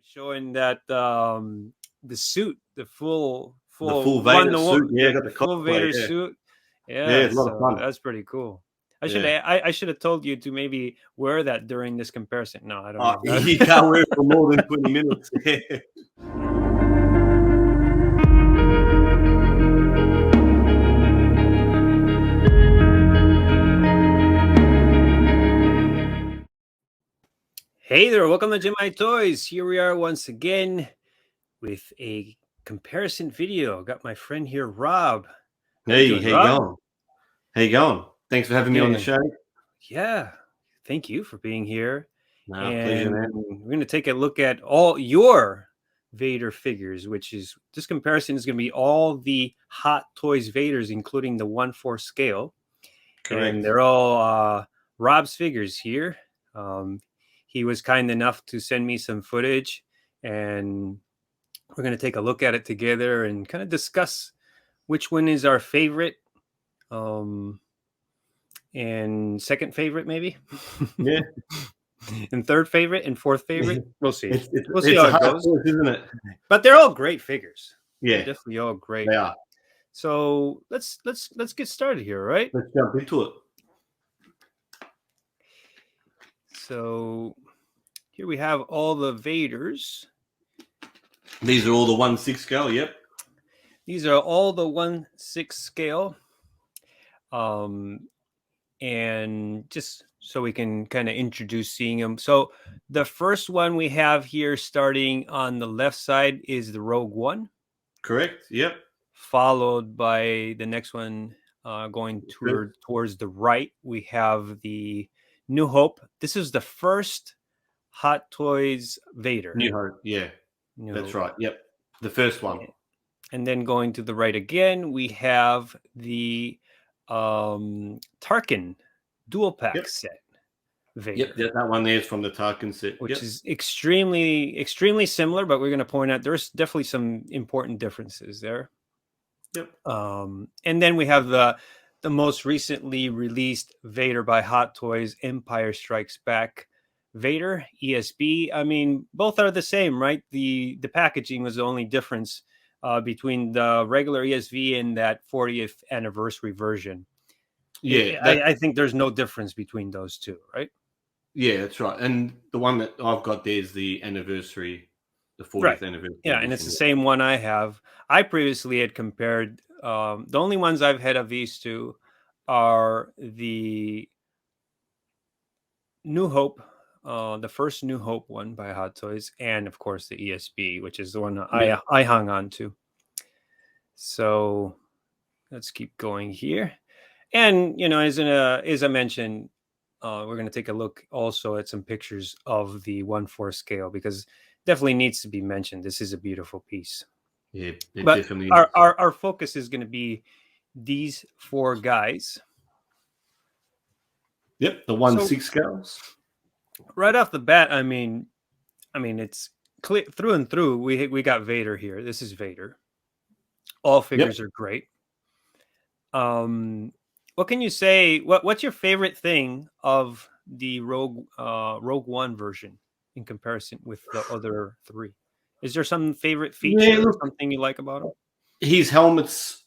showing that the suit, the full Vader suit. Yeah, got the full Vader suit. Yeah, it's a lot of fun. That's pretty cool. I should have told you to maybe wear that during this comparison. No, I don't know. You can't wear it for more than 20 minutes. Hey there, welcome to GemiiToys. Here we are once again with a comparison video. Got my friend here, Rob. Hey, how you going? How you going? Thanks for having me on the show. Yeah, thank you for being here. Pleasure, man. We're going to take a look at all your Vader figures, which is, this comparison is going to be all the Hot Toys Vaders, including the 1/4 scale. Correct. And they're all Rob's figures here. He was kind enough to send me some footage, and we're going to take a look at it together and kind of discuss which one is our favorite and second favorite, maybe. Yeah. And third favorite and fourth favorite. We'll see. We'll see how it goes, isn't it? But they're all great figures. Yeah, they're definitely all great. They are. So let's get started here, right? Let's jump into it. So here we have all the Vaders. These are all the 1/6 scale. Yep. These are all the 1/6 scale. And just so we can kind of introduce seeing them. So the first one we have here starting on the left side is the Rogue One. Correct. Yep. Followed by the next one going towards the right. We have the New Hope. This is the first Hot Toys Vader. New Hope. Yeah. That's right. Yep. The first one. And then going to the right again, we have the Tarkin dual pack set Vader. Yep, that one there is from the Tarkin set, which is extremely similar, but we're going to point out there's definitely some important differences there. Yep. And then we have the most recently released Vader by Hot Toys, Empire Strikes Back Vader ESB. I mean, both are the same, right? The packaging was the only difference between the regular ESV and that 40th anniversary version. Yeah, I think there's no difference between those two, right? Yeah, that's right. And the one that I've got there is the anniversary, the 40th anniversary. Yeah, and it's the same one I have. I previously had compared. The only ones I've had of these two are the New Hope, the first New Hope one by Hot Toys, and of course the ESB, which is the one I hung on to. So let's keep going here. And, you know, as I mentioned, we're going to take a look also at some pictures of the 1/4 scale, because definitely needs to be mentioned. This is a beautiful piece. Yeah, but definitely. Our focus is going to be these four guys. Yep, the 1/6 scales. Right off the bat, I mean, it's clear through and through. We got Vader here. This is Vader. All figures are great. What can you say? What's your favorite thing of the Rogue One version in comparison with the other three? Is there some favorite feature or something you like about him? His helmet's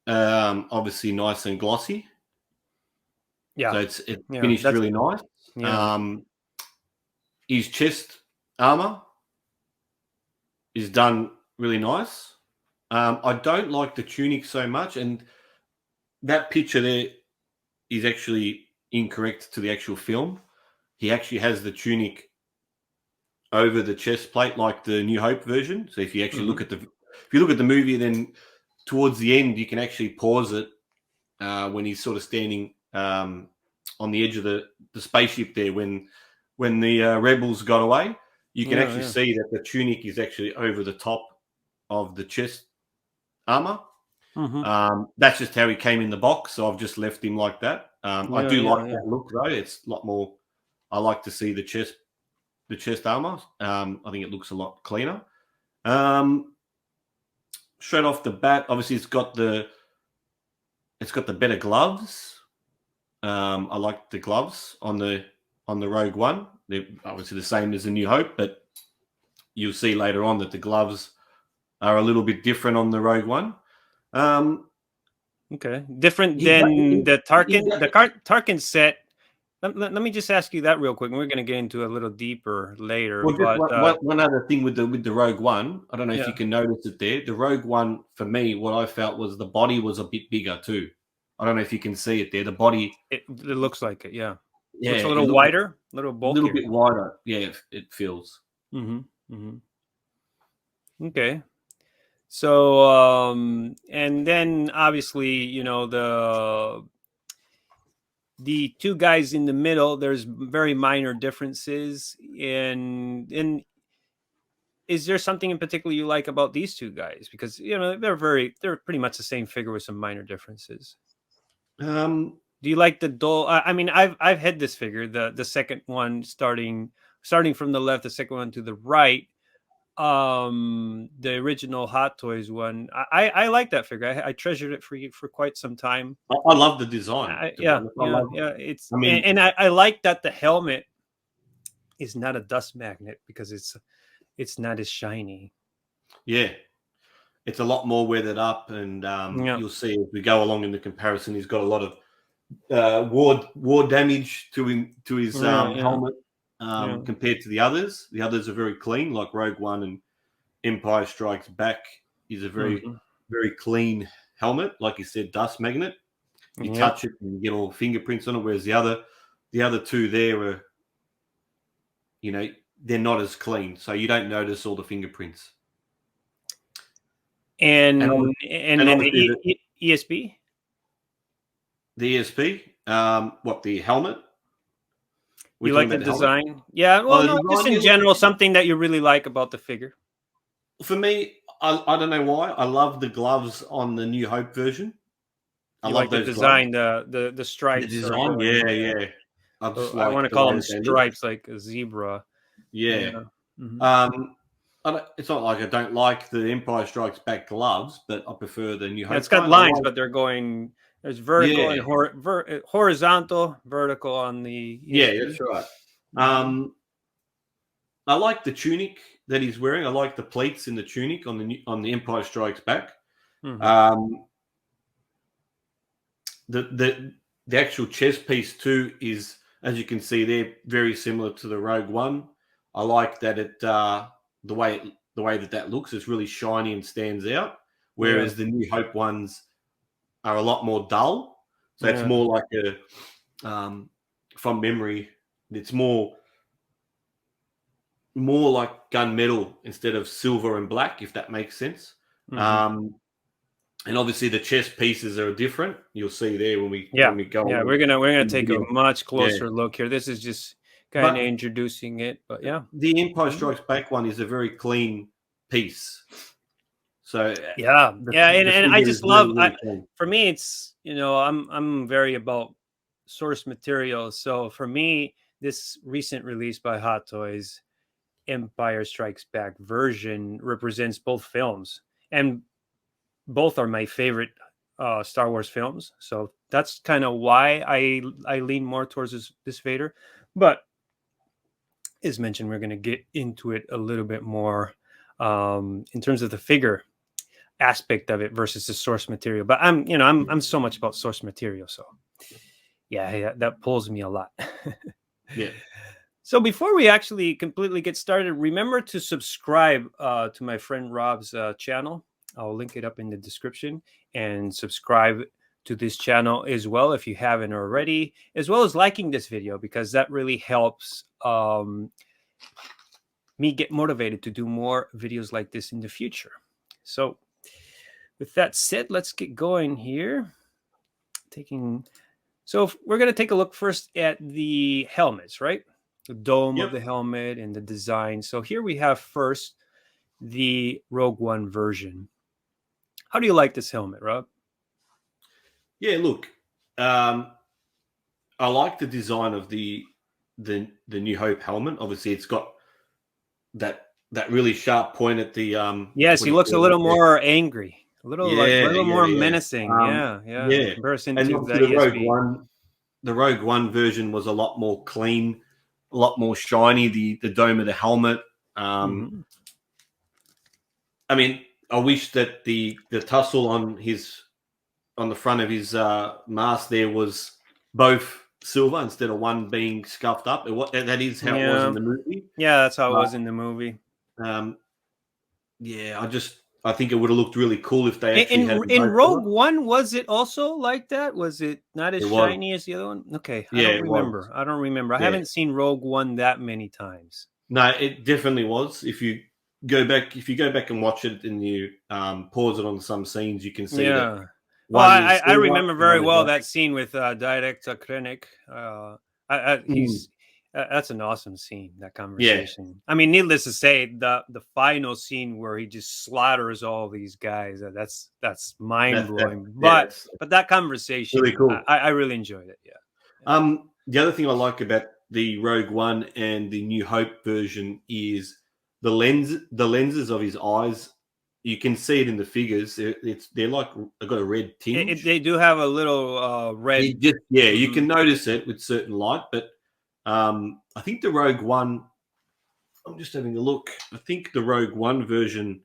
obviously nice and glossy. Yeah, so it's finished really nice. Yeah. His chest armor is done really nice. I don't like the tunic so much, and that picture there is actually incorrect to the actual film. He actually has the tunic over the chest plate like the New Hope version. So if you actually look at the movie, then towards the end you can actually pause it when he's sort of standing on the edge of the spaceship there when the rebels got away. You can actually see that the tunic is actually over the top of the chest armor. That's just how he came in the box, so I've just left him like that. I do like that look though. It's a lot more. I like to see the chest armor. I think it looks a lot cleaner. Straight off the bat, obviously it's got the better gloves. I like the gloves on the Rogue One. They're obviously the same as the New Hope, but you'll see later on that the gloves are a little bit different on the Rogue One. Okay, different than the Tarkin. The Tarkin set. Let me just ask you that real quick, and we're going to get into a little deeper later. Well, but one other thing with the Rogue One, I don't know if Yeah. you can notice it there. The Rogue One, for me, what I felt was the body was a bit bigger too. I don't know if you can see it there. The body, it looks like it. Yeah, yeah, looks a little wider, a little bulkier, a little bit wider. Yeah, it feels. Okay. So, and then obviously, you know, the two guys in the middle, there's very minor differences. And is there something in particular you like about these two guys? Because, you know, they're pretty much the same figure with some minor differences. Do you like the dull? I mean, I've had this figure, the second one starting from the left, the second one to the right. The original Hot Toys one. I like that figure. I treasured it for quite some time. I love the design. Yeah. It's. I mean, and I like that the helmet is not a dust magnet because it's not as shiny. Yeah, it's a lot more weathered up, and you'll see as we go along in the comparison, he's got a lot of war damage to his helmet. Compared to the others. The others are very clean, like Rogue One and Empire Strikes Back is a very, very clean helmet. Like you said, dust magnet. You touch it and you get all the fingerprints on it, whereas the other two there are, you know, they're not as clean, so you don't notice all the fingerprints. And then the ESB? The ESB? What, the helmet? You like the design? Helmet? Yeah, well, no, just in general, something that you really like about the figure. For me, I don't know why. I love the gloves on the New Hope version. I love the design, the stripes. The design, yeah. I want to call them stripes, like a zebra. Yeah. It's not like I don't like the Empire Strikes Back gloves, but I prefer the New Hope. It's got lines, but they're going... There's vertical and horizontal, vertical on the... Yeah, that's right. I like the tunic that he's wearing. I like the pleats in the tunic on the Empire Strikes Back. The actual chest piece too is, as you can see there, very similar to the Rogue One. I like that it the way that looks is really shiny and stands out, whereas the New Hope ones are a lot more dull. So it's more like a from memory, it's more like gunmetal instead of silver and black, if that makes sense. And obviously the chest pieces are different. You'll see there when we go. Yeah, we're gonna take a much closer look here. This is just kind of introducing it, but yeah. The Empire Strikes Back one is a very clean piece. So and I just love. For me, it's, you know, I'm very about source material. So for me, this recent release by Hot Toys, Empire Strikes Back version, represents both films, and both are my favorite Star Wars films. So that's kind of why I lean more towards this Vader. But as mentioned, we're going to get into it a little bit more in terms of the figure aspect of it versus the source material. But I'm so much about source material, so yeah, that pulls me a lot. So before we actually completely get started, remember to subscribe to my friend Rob's channel. I'll link it up in the description, and subscribe to this channel as well if you haven't already, as well as liking this video, because that really helps me get motivated to do more videos like this in the future. So with that said, let's get going here. So we're going to take a look first at the helmets, right? The dome of the helmet and the design. So here we have first the Rogue One version. How do you like this helmet, Rob? Yeah, look, I like the design of the New Hope helmet. Obviously, it's got that really sharp point at the yes, he looks a little more angry. A little more menacing. In comparison to the Rogue One. The Rogue One version was a lot more clean, a lot more shiny. The dome of the helmet Mhm. I mean, I wish that the tussle on the front of his mask there was both silver instead of one being scuffed up. That is how it was in the movie. Yeah, that's how it But, was in the movie. Yeah, I think it would have looked really cool if they actually had In both Rogue silver. One, was it also like that? Was it not as It was. shiny as the other one? Okay, I Yeah, don't it remember. was. I don't remember. I Yeah. haven't seen Rogue One that many times. No, it definitely was. If you go back and watch it and you pause it on some scenes, you can see that Yeah. Well, one is I silver remember and very one is well black. that scene with Director Krennic. He's that's an awesome scene. That conversation. I mean, needless to say, the final scene where he just slaughters all these guys. That's mind blowing. But that conversation, really cool. I really enjoyed it. Yeah. The other thing I like about the Rogue One and the New Hope version is the lenses of his eyes. You can see it in the figures. They're like they've got a red tinge. They do have a little red. You can notice it with certain light, but I think the Rogue One. I'm just having a look. I think the Rogue One version,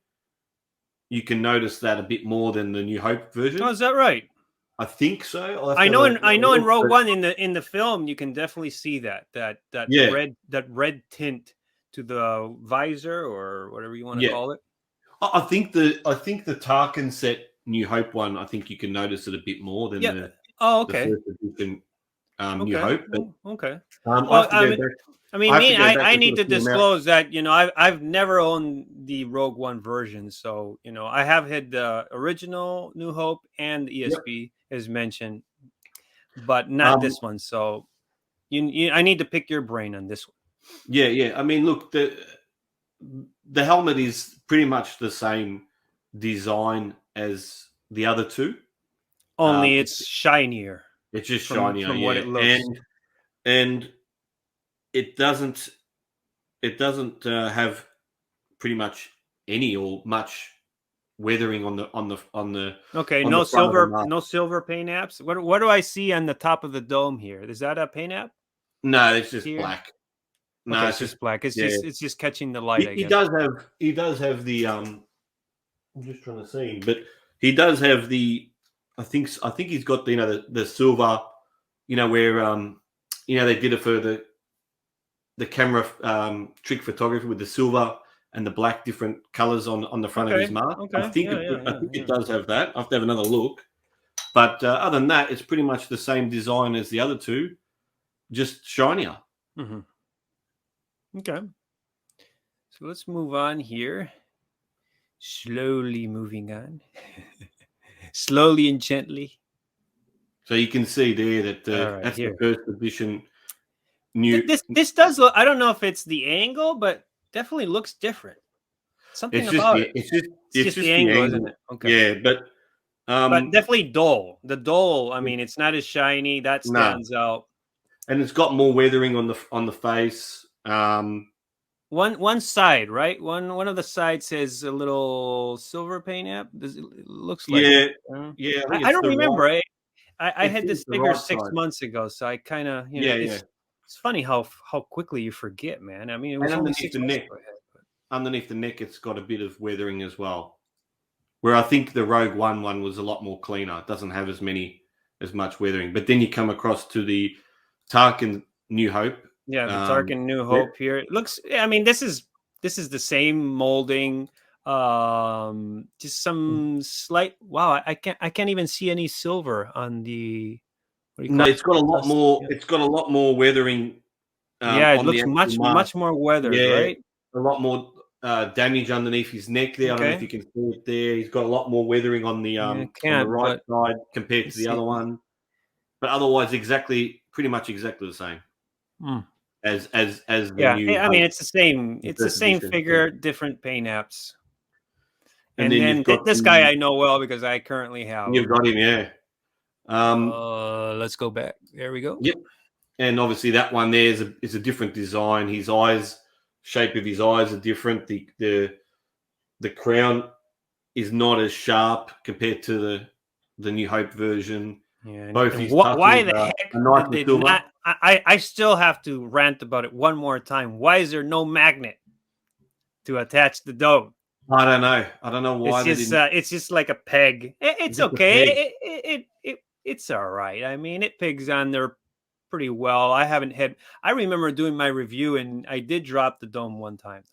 you can notice that a bit more than the New Hope version. Oh, is that right? I think so. I know in Rogue One in the film you can definitely see that red tint to the visor or whatever you want to call it. I think the Tarkin set New Hope one. I think you can notice it a bit more than the first edition New Hope. But, okay. I need to disclose that I've never owned the Rogue One version, so I have had the original New Hope and the ESB as mentioned, but not this one. So I need to pick your brain on this one. Yeah. I mean, look, the helmet is pretty much the same design as the other two, only it's shinier. It's just shinier from what it looks, and it doesn't have pretty much any or much weathering on the okay. No silver paint apps. What do I see on the top of the dome here? Is that a paint app? No, it's just black. No, okay, it's just black. It's just catching the light. He does have the I'm just trying to see, but he does have the I think he's got the silver, where they did it for the camera trick photography with the silver and the black different colors on the front of his mask. Okay. I think it does have that. I have to have another look. But other than that, it's pretty much the same design as the other two, just shinier. Mm-hmm. Okay. So let's move on here. Slowly moving on. Slowly and gently. So you can see there that that's the first edition. This does look. I don't know if it's the angle, but definitely looks different. Something about it. It's just the angle, isn't it? Okay. Yeah, but definitely dull. The dull. I mean, it's not as shiny. That stands out. And it's got more weathering on the face. One side, right? One of the sides has a little silver paint app. It looks like I don't remember. I had this figure 6 months ago, so I kind of It's funny how quickly you forget, man. I mean, it was only 6 months ago. Underneath the neck, it's got a bit of weathering as well. Where I think the Rogue One was a lot more cleaner. It doesn't have as much weathering. But then you come across to the Tarkin New Hope. Yeah, the Tarkin New Hope here. It looks. I mean, this is the same molding. Just some slight. Wow, I can't even see any silver on the. No, it's got a lot more. Yeah. It's got a lot more weathering. It looks much more weathered, right? A lot more damage underneath his neck there. I don't know if you can see it there. He's got a lot more weathering on the right side compared to the other one. But otherwise, pretty much exactly the same. As the new. I mean, it's the same. It's the same figure, different paint apps. And then this guy I know well because I currently have. You've got him, yeah. Let's go back. There we go. Yep. And obviously that one there is a different design. His eyes, shape of his eyes are different. The crown is not as sharp compared to the New Hope version. Yeah. Both why the heck did not? I still have to rant about it one more time. Why is there no magnet to attach the dome. I don't know why It's just like a peg. It's okay. It's all right. I mean, it pegs on there pretty well. I remember doing my review, and I did drop the dome one time.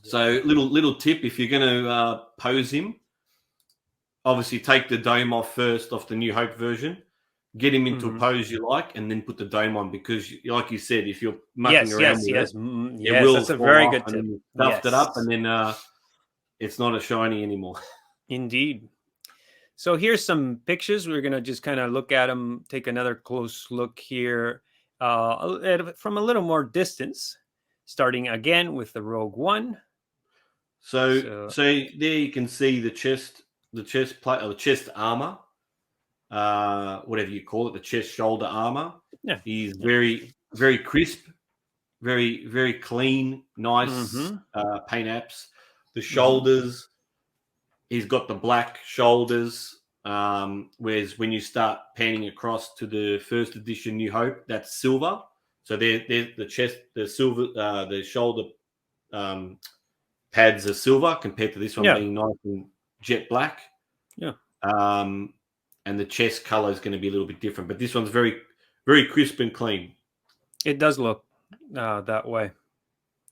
So little tip: if you're going to pose him, obviously take the dome off first, off the New Hope version. Get him into a pose you like, and then put the dome on, because, like you said, if you're mucking around with it will that's a very good tip. Stuffed it up, and then it's not as shiny anymore. Indeed. So here's some pictures. We're gonna just kind of look at them, take another close look here from a little more distance, starting again with the Rogue One. So there you can see the chest plate, or the chest armor. Whatever you call it, the chest shoulder armor. Yeah, he's very, very crisp, very, very clean, nice paint apps. The shoulders, he's got the black shoulders. Whereas when you start panning across to the first edition New Hope, that's silver. So they're the chest, the silver, the shoulder pads are silver compared to this one being nice and jet black. Yeah. And the chest color is going to be a little bit different, but this one's very, very crisp and clean. It does look that way,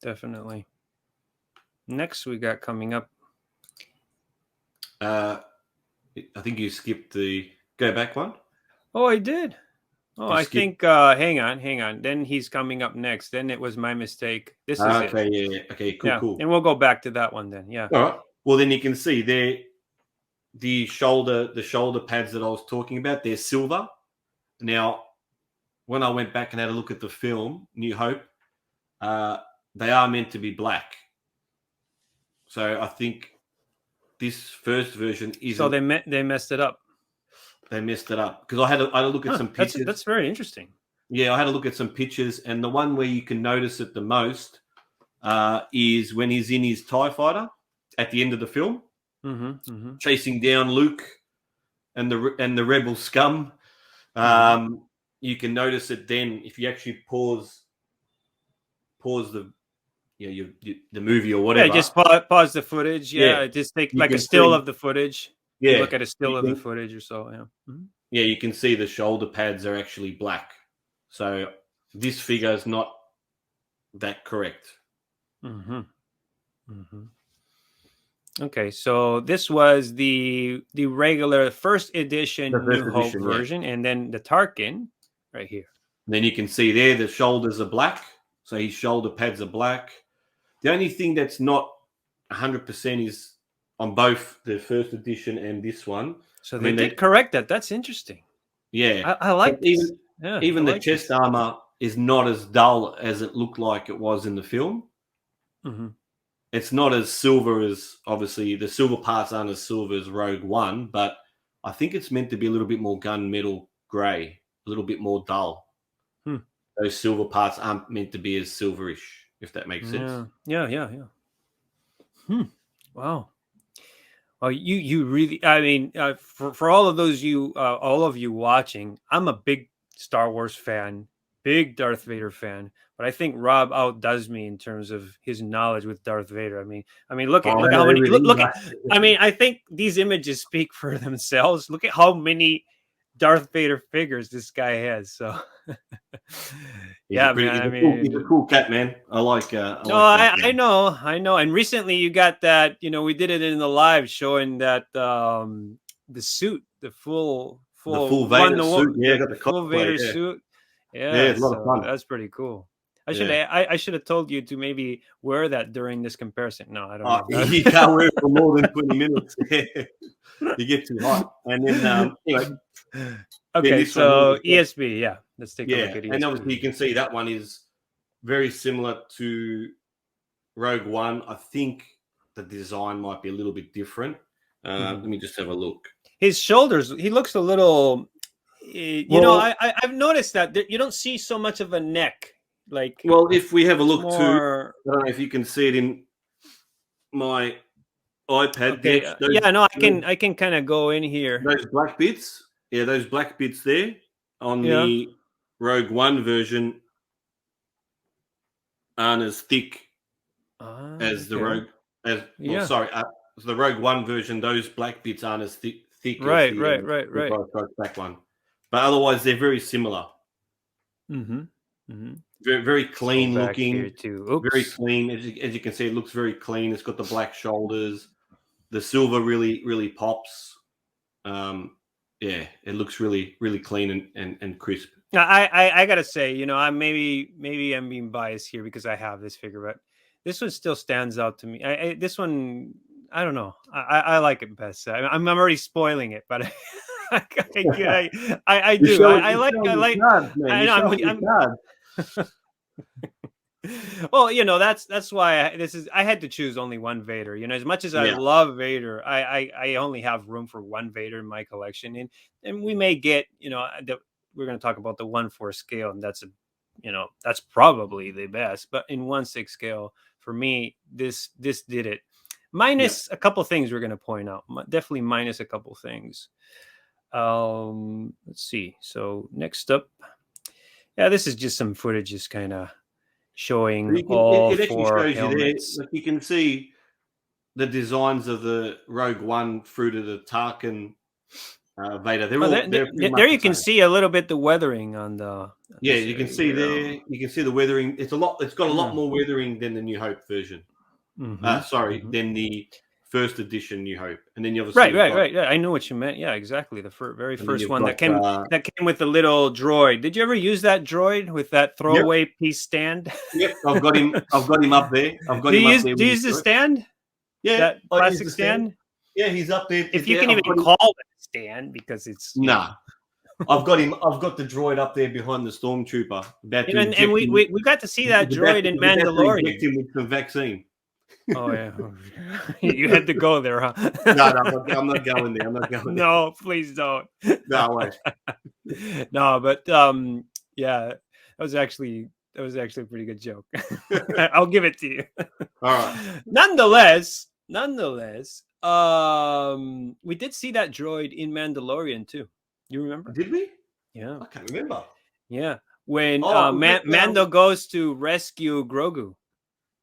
definitely. Next, we got coming up. I think you skipped the go back one. Oh, I did. Oh, I think. Hang on. Then he's coming up next. Then it was my mistake. This is it. Okay, yeah. Okay, cool. And we'll go back to that one then. Yeah. All right. Well, then you can see there. The shoulder pads that I was talking about, they're silver. Now, when I went back and had a look at the film, New Hope, they are meant to be black. So I think this first version isn't. So they messed it up. They messed it up, because I had a look at some pictures. That's very interesting. Yeah, I had a look at some pictures, and the one where you can notice it the most is when he's in his TIE fighter at the end of the film. Chasing down Luke and the rebel scum. You can notice it then if you actually pause the the movie or whatever. Yeah, just pause the footage. Yeah, just take like a still of the footage. Yeah, look at a still of the footage or so. Yeah. Yeah, you can see the shoulder pads are actually black. So this figure is not that correct. Okay, so this was the regular first edition New Hope version, and then the Tarkin right here. And then you can see there the shoulders are black, so his shoulder pads are black. The only thing that's not 100% is on both the first edition and this one. So they did correct that. That's interesting. Yeah, I like this. Even the chest armor is not as dull as it looked like it was in the film. It's not as silver as, obviously, the silver parts aren't as silver as Rogue One, but I think it's meant to be a little bit more gunmetal grey, a little bit more dull. Those silver parts aren't meant to be as silverish, if that makes sense. Yeah. Wow. Oh, you really, I mean, for all of you watching, I'm a big Star Wars fan, big Darth Vader fan. But I think Rob outdoes me in terms of his knowledge with Darth Vader. I mean, look at how many. Look at. I mean, I think these images speak for themselves. Look at how many Darth Vader figures this guy has. So, he's a cool cat, man. I like. I know. And recently, you got that. We did it in the live showing that the suit, the full Vader suit. Yeah, got the full Vader suit. Yeah, it's a lot of fun. That's pretty cool. I should have told you to maybe wear that during this comparison. No, I don't know. You can't wear it for more than 20 minutes. You get too hot. And then, anyway. Okay, so ESB, yeah. Let's take a look at ESB. And obviously you can see that one is very similar to Rogue One. I think the design might be a little bit different. Let me just have a look. His shoulders, he looks a little... I've noticed that you don't see so much of a neck. If we have a look too, I don't know if you can see it in my iPad. Okay. I can kind of go in here. Those black bits, those black bits there on the Rogue One version aren't as thick as the Rogue. Yeah. Sorry, the Rogue One version, those black bits aren't as thick Right, as the right, right, right. black one, but otherwise they're very similar. Mm-hmm. Mm-hmm. Very, very So clean back here looking. too. Very Oops. clean, as you can see, it looks very clean. It's got the black shoulders. The silver really pops. Yeah, it looks really clean and crisp. Now, I gotta say, you know, maybe I'm being biased here because I have this figure, but this one still stands out to me. This one, I don't know. I like it best. I'm already spoiling it, but I do. I like. Cards, man. I know. Your cards. Well, you know, that's why I had to choose only one Vader. You know, as much as I Yeah. love Vader, I only have room for one Vader in my collection, and we may get, you know, we're going to talk about the 1/4 scale, and that's that's probably the best. But in 1/6 scale, for me, this did it. Minus a couple things we're going to point out. Definitely minus a couple things. Let's see. So next up, yeah, this is just some footage, just kind of showing all it actually four shows helmets. you there. Like you can see the designs of the Rogue One through to the Tarkin Vader. They're all there you can see a little bit the weathering on the. Yeah, you can see there. You can see the weathering. It's got a lot more weathering than the New Hope version. Than the first edition New Hope, and then you obviously right. Yeah, I know what you meant. Yeah, exactly. The very first one that came with the little droid. Did you ever use that droid with that throwaway piece stand? Yep, I've got him up there. Do you use the stand? Yeah, that plastic stand. Yeah, he's up there. If you can even call it a stand, because it's I've got him. I've got the droid up there behind the stormtrooper. And we got to see that droid in Mandalorian. Inject him with some vaccine. Oh yeah, you had to go there, huh? No, I'm not going there. I'm not going there. No, please don't. No, wait. No, but yeah, that was actually a pretty good joke. I'll give it to you. All right. Nonetheless, we did see that droid in Mandalorian too. You remember? Did we? Yeah, I can't remember. Yeah, when Mando goes to rescue Grogu.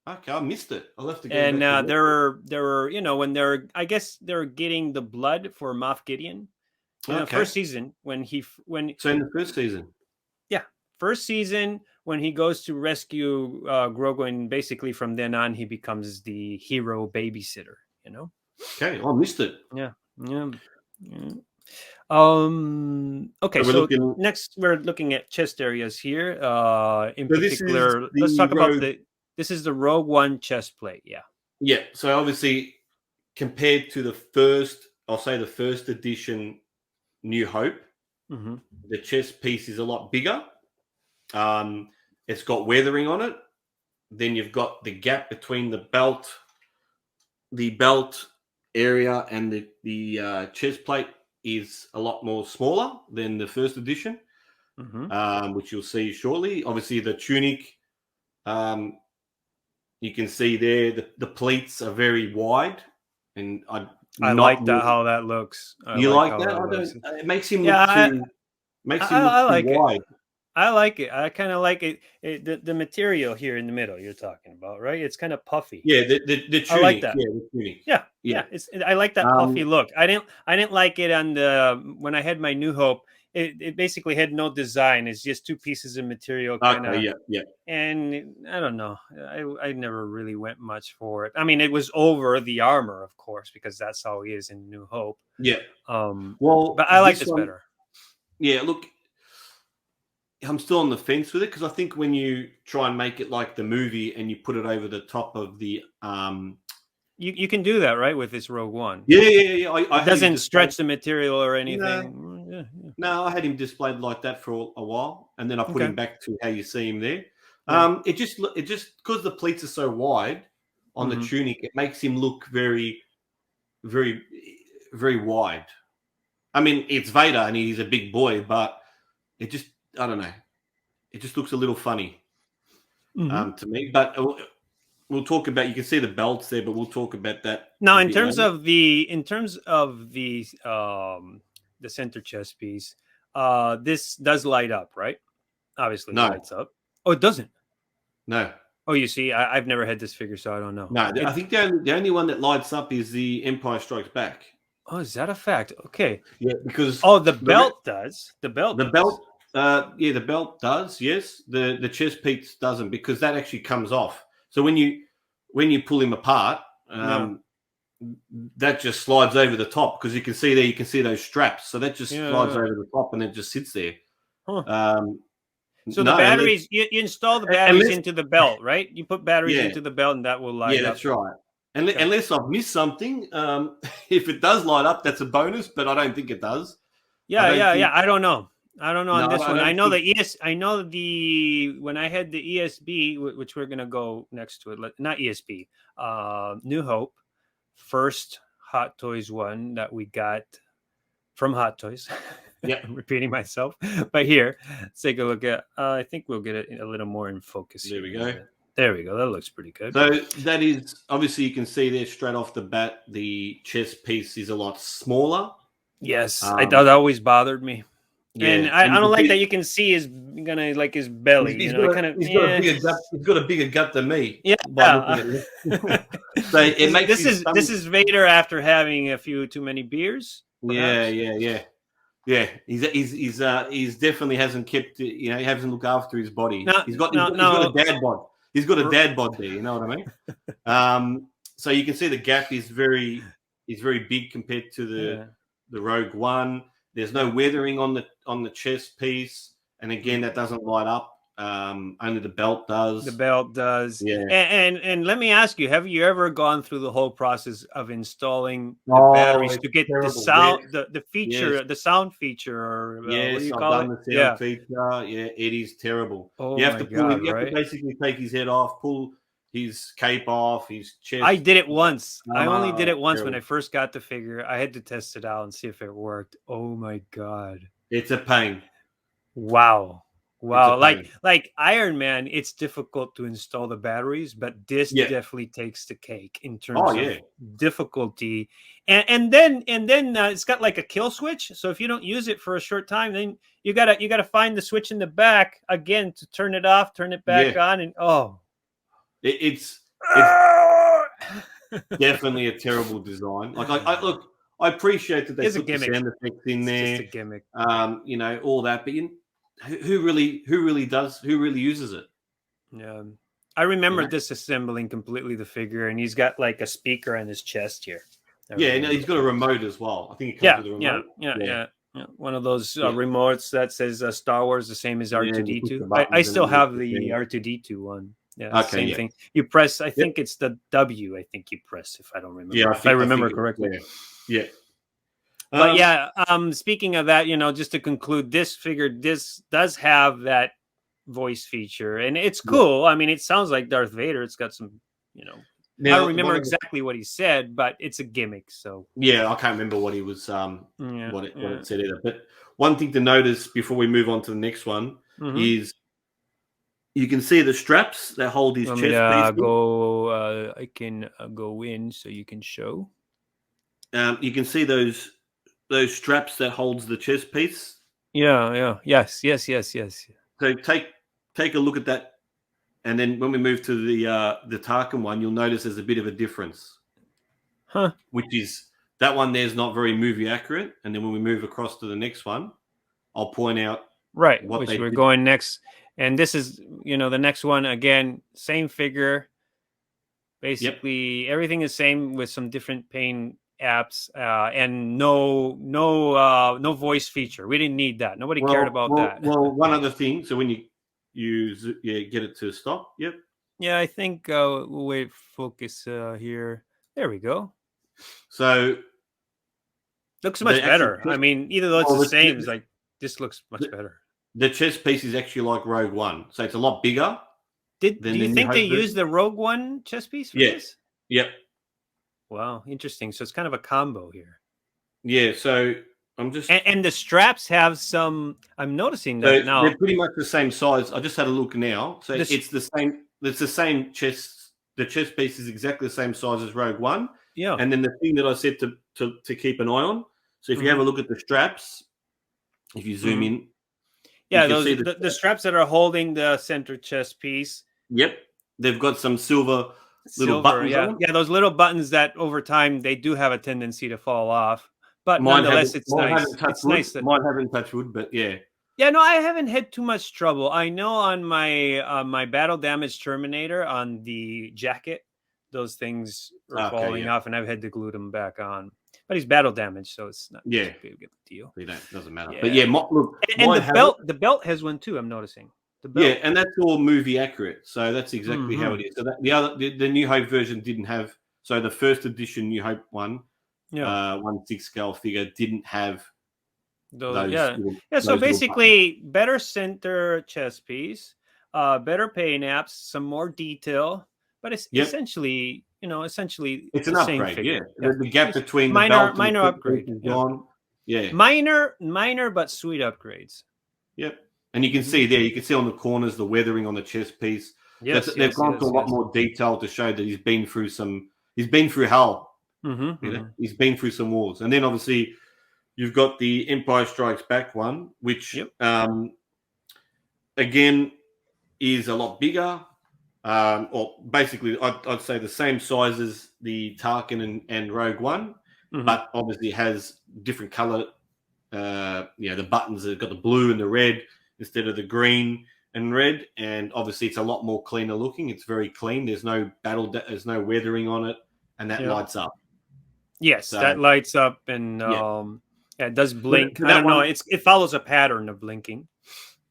Okay, I missed it. I'll have to go. And there were, you know, when I guess they're getting the blood for Moff Gideon. You know, first season so in the first season. Yeah, first season when he goes to rescue Grogu, and basically from then on he becomes the hero babysitter. You know. Okay, I missed it. Yeah. Okay, so next we're looking at chest areas here. In particular, let's talk about this is the Rogue One chest plate. Yeah. So obviously, compared to the first edition New Hope, the chest piece is a lot bigger. It's got weathering on it. Then you've got the gap between the belt area and the chest plate is a lot more smaller than the first edition, which you'll see shortly. Obviously, the tunic. You can see there the pleats are very wide, and I like that how that looks. You like that? It makes him look too wide. I like it. I kind of like it. The material here in the middle you're talking about, right? It's kind of puffy. Yeah, the tunic. I like that. Yeah, the tunic. Yeah. I like that puffy look. I didn't like it on when I had my New Hope. It basically had no design. It's just two pieces of material. Yeah. And I don't know. I never really went much for it. I mean, it was over the armor, of course, because that's how he is in New Hope. Yeah. But I like this better. Yeah. Look, I'm still on the fence with it because I think when you try and make it like the movie and you put it over the top of the You can do that, right, with this Rogue One. Yeah. It doesn't stretch the material or anything. No, I had him displayed like that for a while, and then I put him back to how you see him there. It just because the pleats are so wide on the tunic, it makes him look very, very, very wide. I mean, it's Vader and he's a big boy, but I don't know. It just looks a little funny to me. But we'll talk about. You can see the belts there, but we'll talk about that. Now, in terms of the center chest piece, this does light up, right? Obviously, it lights up. Oh, it doesn't. No. Oh, you see, I've never had this figure, so I don't know. No, I think the only one that lights up is the Empire Strikes Back. Oh, is that a fact? Okay. Yeah, because the belt does. The belt. The belt, the belt does. Yes, the chest piece doesn't, because that actually comes off. So when you pull him apart, that just slides over the top, because you can see there. You can see those straps. So that just slides over the top, and it just sits there. Huh. So the batteries, you install the batteries into the belt, right? You put batteries into the belt, and that will light up. Yeah, that's right. Unless I've missed something, if it does light up, that's a bonus. But I don't think it does. Yeah. I don't know. On this one. I know when I had the ESB, which we're gonna go next to it, not ESB, New Hope, first Hot Toys one that we got from Hot Toys. Yeah, I'm repeating myself, but here, let's take a look at. I think we'll get it a little more in focus. There we go. There we go. That looks pretty good. So that is obviously, you can see there straight off the bat, the chest piece is a lot smaller. Yes, that always bothered me. Yeah, and I don't like that you can see his belly. He's got a bigger gut than me. Yeah. So it makes this is Vader after having a few too many beers. Perhaps. Yeah. He's definitely hasn't kept. He hasn't looked after his body. He's got a dad bod. He's got a dad bod there. You know what I mean? So you can see the gap is very big compared to the Rogue One. There's no weathering on the chest piece, and again, that doesn't light up. Only the belt does. The belt does. Yeah. And let me ask you: have you ever gone through the whole process of installing the batteries to get the sound, the feature, the sound feature, or what do you call it? The sound feature. Yeah, it is terrible. Oh, you have to pull him. You have to basically take his head off, pull his cape off, his chest. I did it once. I only did it once when I first got the figure. I had to test it out and see if it worked. Oh my god, it's a pain. Wow. Like Iron Man, it's difficult to install the batteries, but this definitely takes the cake in terms of difficulty. And then it's got like a kill switch. So if you don't use it for a short time, then you gotta find the switch in the back again to turn it off, turn it back on, and it's definitely a terrible design. Like I appreciate that they put the sound effects in there. It's just a gimmick. All that, but who really uses it? Yeah, I remember disassembling completely the figure, and he's got like a speaker on his chest here. He's got a remote as well. I think it comes with a remote. Yeah. One of those remotes that says Star Wars, the same as R2D2. I still have the R2D2 one. Yeah, same thing. You press. I think it's the W. I think you press, if I don't remember. Yeah, if I remember correctly. Yeah. But speaking of that, just to conclude, this figure, this does have that voice feature, and it's cool. I mean, it sounds like Darth Vader. It's got some, Now, I don't remember exactly what he said, but it's a gimmick. So I can't remember what he was, what it said either. But one thing to notice before we move on to the next one is you can see the straps that hold his chest piece. I can go in so you can show. You can see those straps that holds the chest piece. Yes. So take a look at that, and then when we move to the Tarkin one, you'll notice there's a bit of a difference. Which is that one there's not very movie accurate, and then when we move across to the next one, I'll point out which we're going next. And this is the next one again, same figure. Basically, everything is same with some different paint apps and no voice feature. We didn't need that. Nobody cared about that. Well, one other thing. So when you use get it to stop. Yep. Yeah, I think we'll wait. Focus here. There we go. So looks much better. I mean, either though it's the same, it's like this looks much better. The chest piece is actually like Rogue One, so it's a lot bigger. Do you think they used the Rogue One chest piece for this? Yep. Wow, interesting. So it's kind of a combo here. Yeah, so I'm just and the straps have some. I'm noticing that now they're pretty much the same size. I just had a look now, so it's the same. It's the same chest. The chest piece is exactly the same size as Rogue One. Yeah. And then the thing that I said to keep an eye on. So if you have a look at the straps, if you zoom in. Yeah, those the straps that are holding the center chest piece. Yep. they've got some silver little buttons yeah, on them. yeah, those little buttons that over time they do have a tendency to fall off, but nonetheless, it's nice. It's nice that mine haven't touched wood, but yeah. Yeah, no, I haven't had too much trouble. I know on my battle damage Terminator on the jacket, those things are falling off, and I've had to glue them back on. But he's battle damage, so it's not a big of a deal. It doesn't matter. Yeah. But yeah, look, and the belt has one too. I'm noticing. The belt. Yeah, and that's all movie accurate. So that's exactly how it is. So that the New Hope version didn't have. So the first edition New Hope one, 1/6 scale figure didn't have those. So basically, better center chest piece, better paint apps, some more detail, but it's essentially, it's an upgrade. Figure. Yeah, the gap between minor the belt upgrade. Is gone. Yeah, minor but sweet upgrades. Yep. And you can see there, you can see on the corners the weathering on the chest piece. They've gone to a lot more detail to show that he's been through hell. He's been through some wars. And then obviously you've got the Empire Strikes Back one, which again is a lot bigger. Or basically I'd say the same size as the Tarkin and Rogue One, but obviously has different color. The buttons have got the blue and the red instead of the green and red, and obviously it's a lot more cleaner looking. It's very clean. There's no there's no weathering on it, and that lights up. Yes, so, that lights up, and it does blink. I don't know. It follows a pattern of blinking.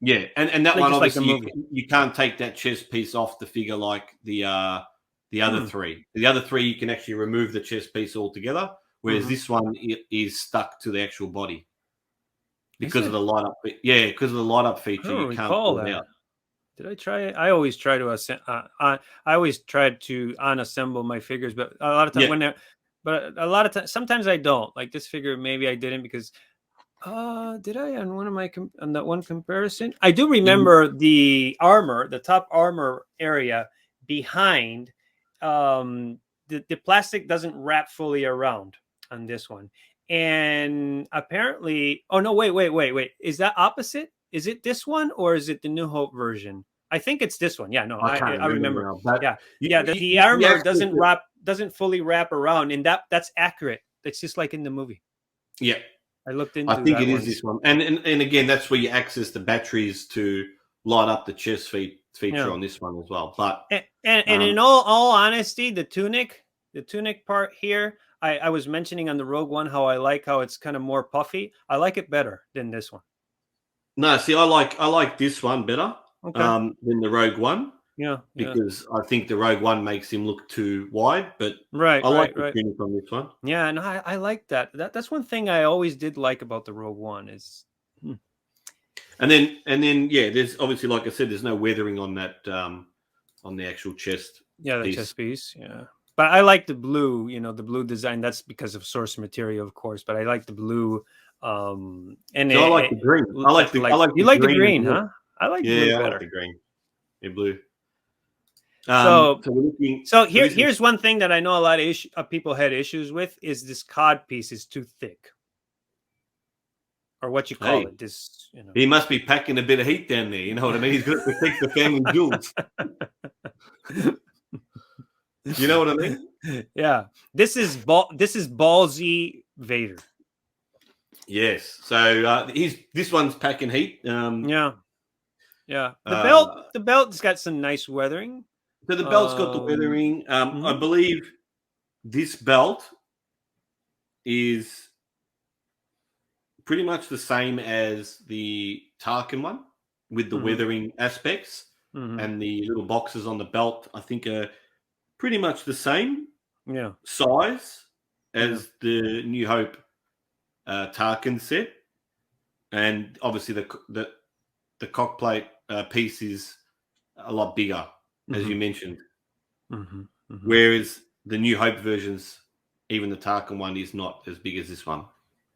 Yeah, and that one obviously you can't take that chest piece off the figure like the other three. The other three you can actually remove the chest piece altogether, whereas this one is stuck to the actual body. Because of the light up, because of the light up feature, you can't pull it out. Did I try it? I always try to unassemble my figures, but a lot of times sometimes I don't. Like this figure, maybe I didn't because did I on that one comparison? I do remember the top armor area behind. The plastic doesn't wrap fully around on this one. And apparently, wait. Is that opposite? Is it this one or is it the New Hope version? I think it's this one. Yeah, no, I remember. The armor doesn't fully wrap around, and that's accurate. It's just like in the movie. Yeah, I looked into. I think it is this one, and again, that's where you access the batteries to light up the chest feature on this one as well. But and in all honesty, the tunic part here. I was mentioning on the Rogue One how I like how it's kind of more puffy. I like it better than this one. No, see, I like this one better than the Rogue One. Yeah, because I think the Rogue One makes him look too wide. But I like the tunic on this one. Yeah, and I like that. That's one thing I always did like about the Rogue One is. And then there's obviously, like I said, there's no weathering on that on the actual chest. Yeah, the chest piece. Yeah. But I like the blue, the blue design. That's because of source material, of course. But I like the blue. I like the green. You like the green, huh? I like blue better. I like the green. Yeah, blue. Here's one thing that I know a lot of people had issues with is this cod piece is too thick, or what you call it. This, he must be packing a bit of heat down there. You know what I mean? He's got to protect the family jewels. You know what I mean? Yeah. This is ballsy Vader. Yes. So this one's packing heat. Yeah. The belt's got some nice weathering. So the belt's got the weathering. I believe this belt is pretty much the same as the Tarkin one with the weathering aspects, and the little boxes on the belt, I think, are pretty much the same size as the New Hope Tarkin set, and obviously the cockplate piece is a lot bigger, as you mentioned. Whereas the New Hope versions, even the Tarkin one, is not as big as this one.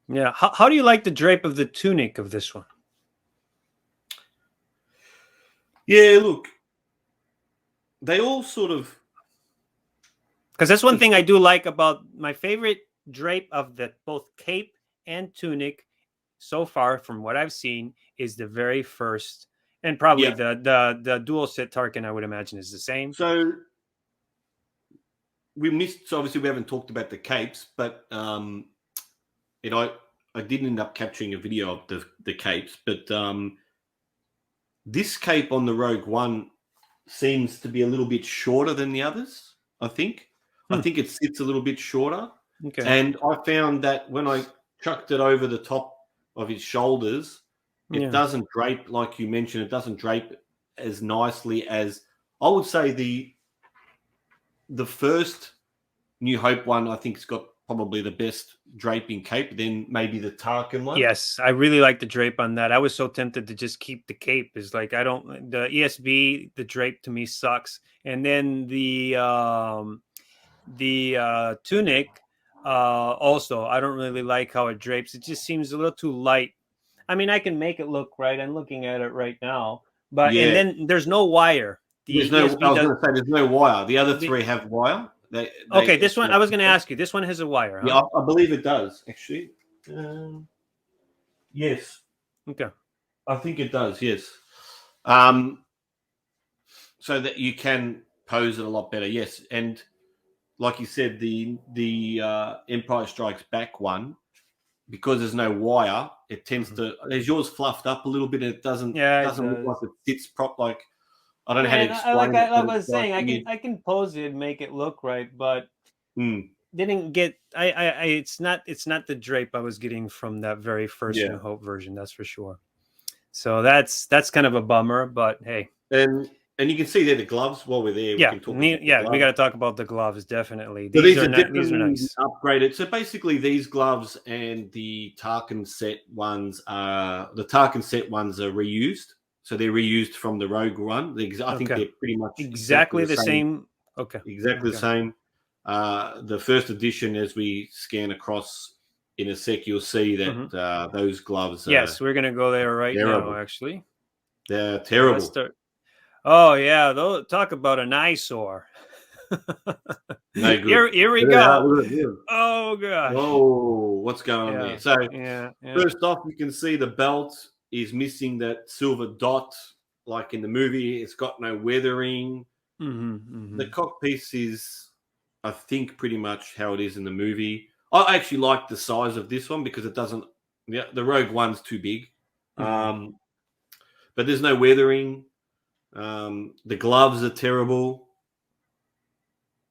Yeah. How do you like the drape of the tunic of this one? Yeah, look, they all sort of. Because that's one thing I do like about my favorite drape of both cape and tunic so far from what I've seen is the very first. And probably Yeah. the dual set Tarkin, I would imagine, is the same. So we missed. So obviously, we haven't talked about the capes, but I did end up capturing a video of the capes, but this cape on the Rogue One seems to be a little bit shorter than the others. I think it sits a little bit shorter. Okay. And I found that when I chucked it over the top of his shoulders, it doesn't drape, like you mentioned. It doesn't drape as nicely as, I would say, the first New Hope one. I think it's got probably the best draping cape. Then maybe the Tarkin one. Yes, I really like the drape on that. I was so tempted to just keep the cape. Is like the ESB, the drape to me sucks, and then the tunic. Also, I don't really like how it drapes. It just seems a little too light. I mean, I can make it look right. I'm looking at it right now, but and then there's no wire. I was going to say there's no wire. The other three have wire. Okay, this one I was going to ask you. This one has a wire. Huh? Yeah, I believe it does actually. Yes. Okay. I think it does. Yes. So that you can pose it a lot better. Yes, and like you said, the Empire Strikes Back one, because there's no wire, it tends to. There's yours fluffed up a little bit, and it doesn't look like it fits prop. Like I don't know how to explain it. Like I was saying, I can pose it and make it look right, but didn't get. It's not the drape I was getting from that very first New Hope version. That's for sure. So that's kind of a bummer, but hey. And you can see there the gloves while we're there. We got to talk about the gloves, definitely. So these are nice. Upgraded. So basically, these gloves and the Tarkin set ones are reused. So they're reused from the Rogue One. I think they're pretty much exactly the same. Okay. Exactly the same. The first edition, as we scan across in a sec, you'll see that those gloves. Yes, we're going to go there right now, actually. They're terrible. Oh, yeah. Talk about an eyesore. No good. Here we go. Oh, gosh. Oh, what's going on there? So, first off, you can see the belt is missing that silver dot, like in the movie. It's got no weathering. The cockpiece is, I think, pretty much how it is in the movie. I actually like the size of this one because it doesn't. Yeah, the Rogue One's too big. But there's no weathering. The gloves are terrible.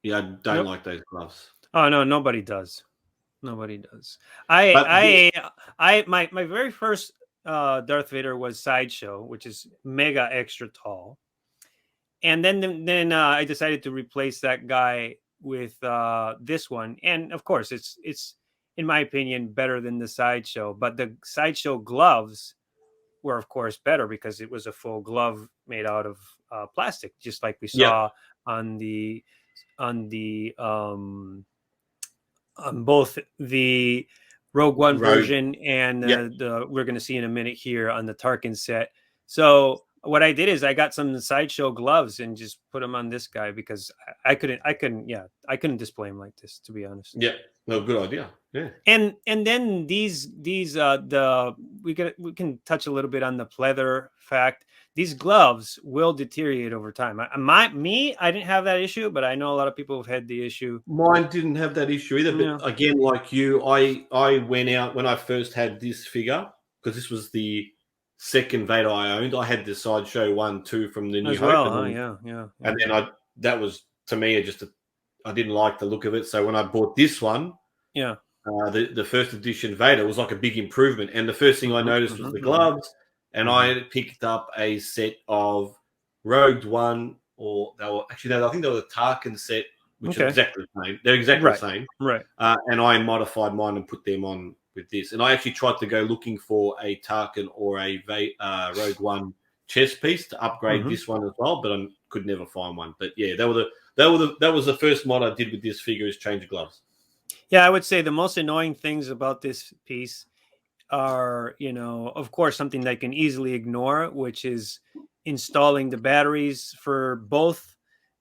Yeah, I don't like those gloves. Oh no, nobody does. My very first Darth Vader was Sideshow, which is mega extra tall, and then I decided to replace that guy with this one, and of course it's in my opinion better than the Sideshow, but the Sideshow gloves were of course better because it was a full glove made out of plastic, just like we saw on both the Rogue One version and the we're going to see in a minute here on the Tarkin set. So what I did is I got some Sideshow gloves and just put them on this guy because I couldn't display him like this, to be honest. Yeah, no, good idea. Yeah, and then these we can touch a little bit on the pleather fact. These gloves will deteriorate over time. I didn't have that issue, but I know a lot of people have had the issue. Mine didn't have that issue either. But again, like you, I went out when I first had this figure because this was the second Vader I owned. I had the Sideshow 1-2 from the New Hope. And then that was, to me, I didn't like the look of it. So when I bought this one, the first edition Vader was like a big improvement. And the first thing I noticed was the gloves. And I picked up a set of Rogue One, I think they were the Tarkin set, which are exactly the same. They're exactly the same. Right. And I modified mine and put them on with this. And I actually tried to go looking for a Tarkin or a Rogue One chest piece to upgrade this one as well, but I could never find one. But yeah, that was the first mod I did with this figure, is change the gloves. Yeah, I would say the most annoying things about this piece are, of course, something they can easily ignore, which is installing the batteries for both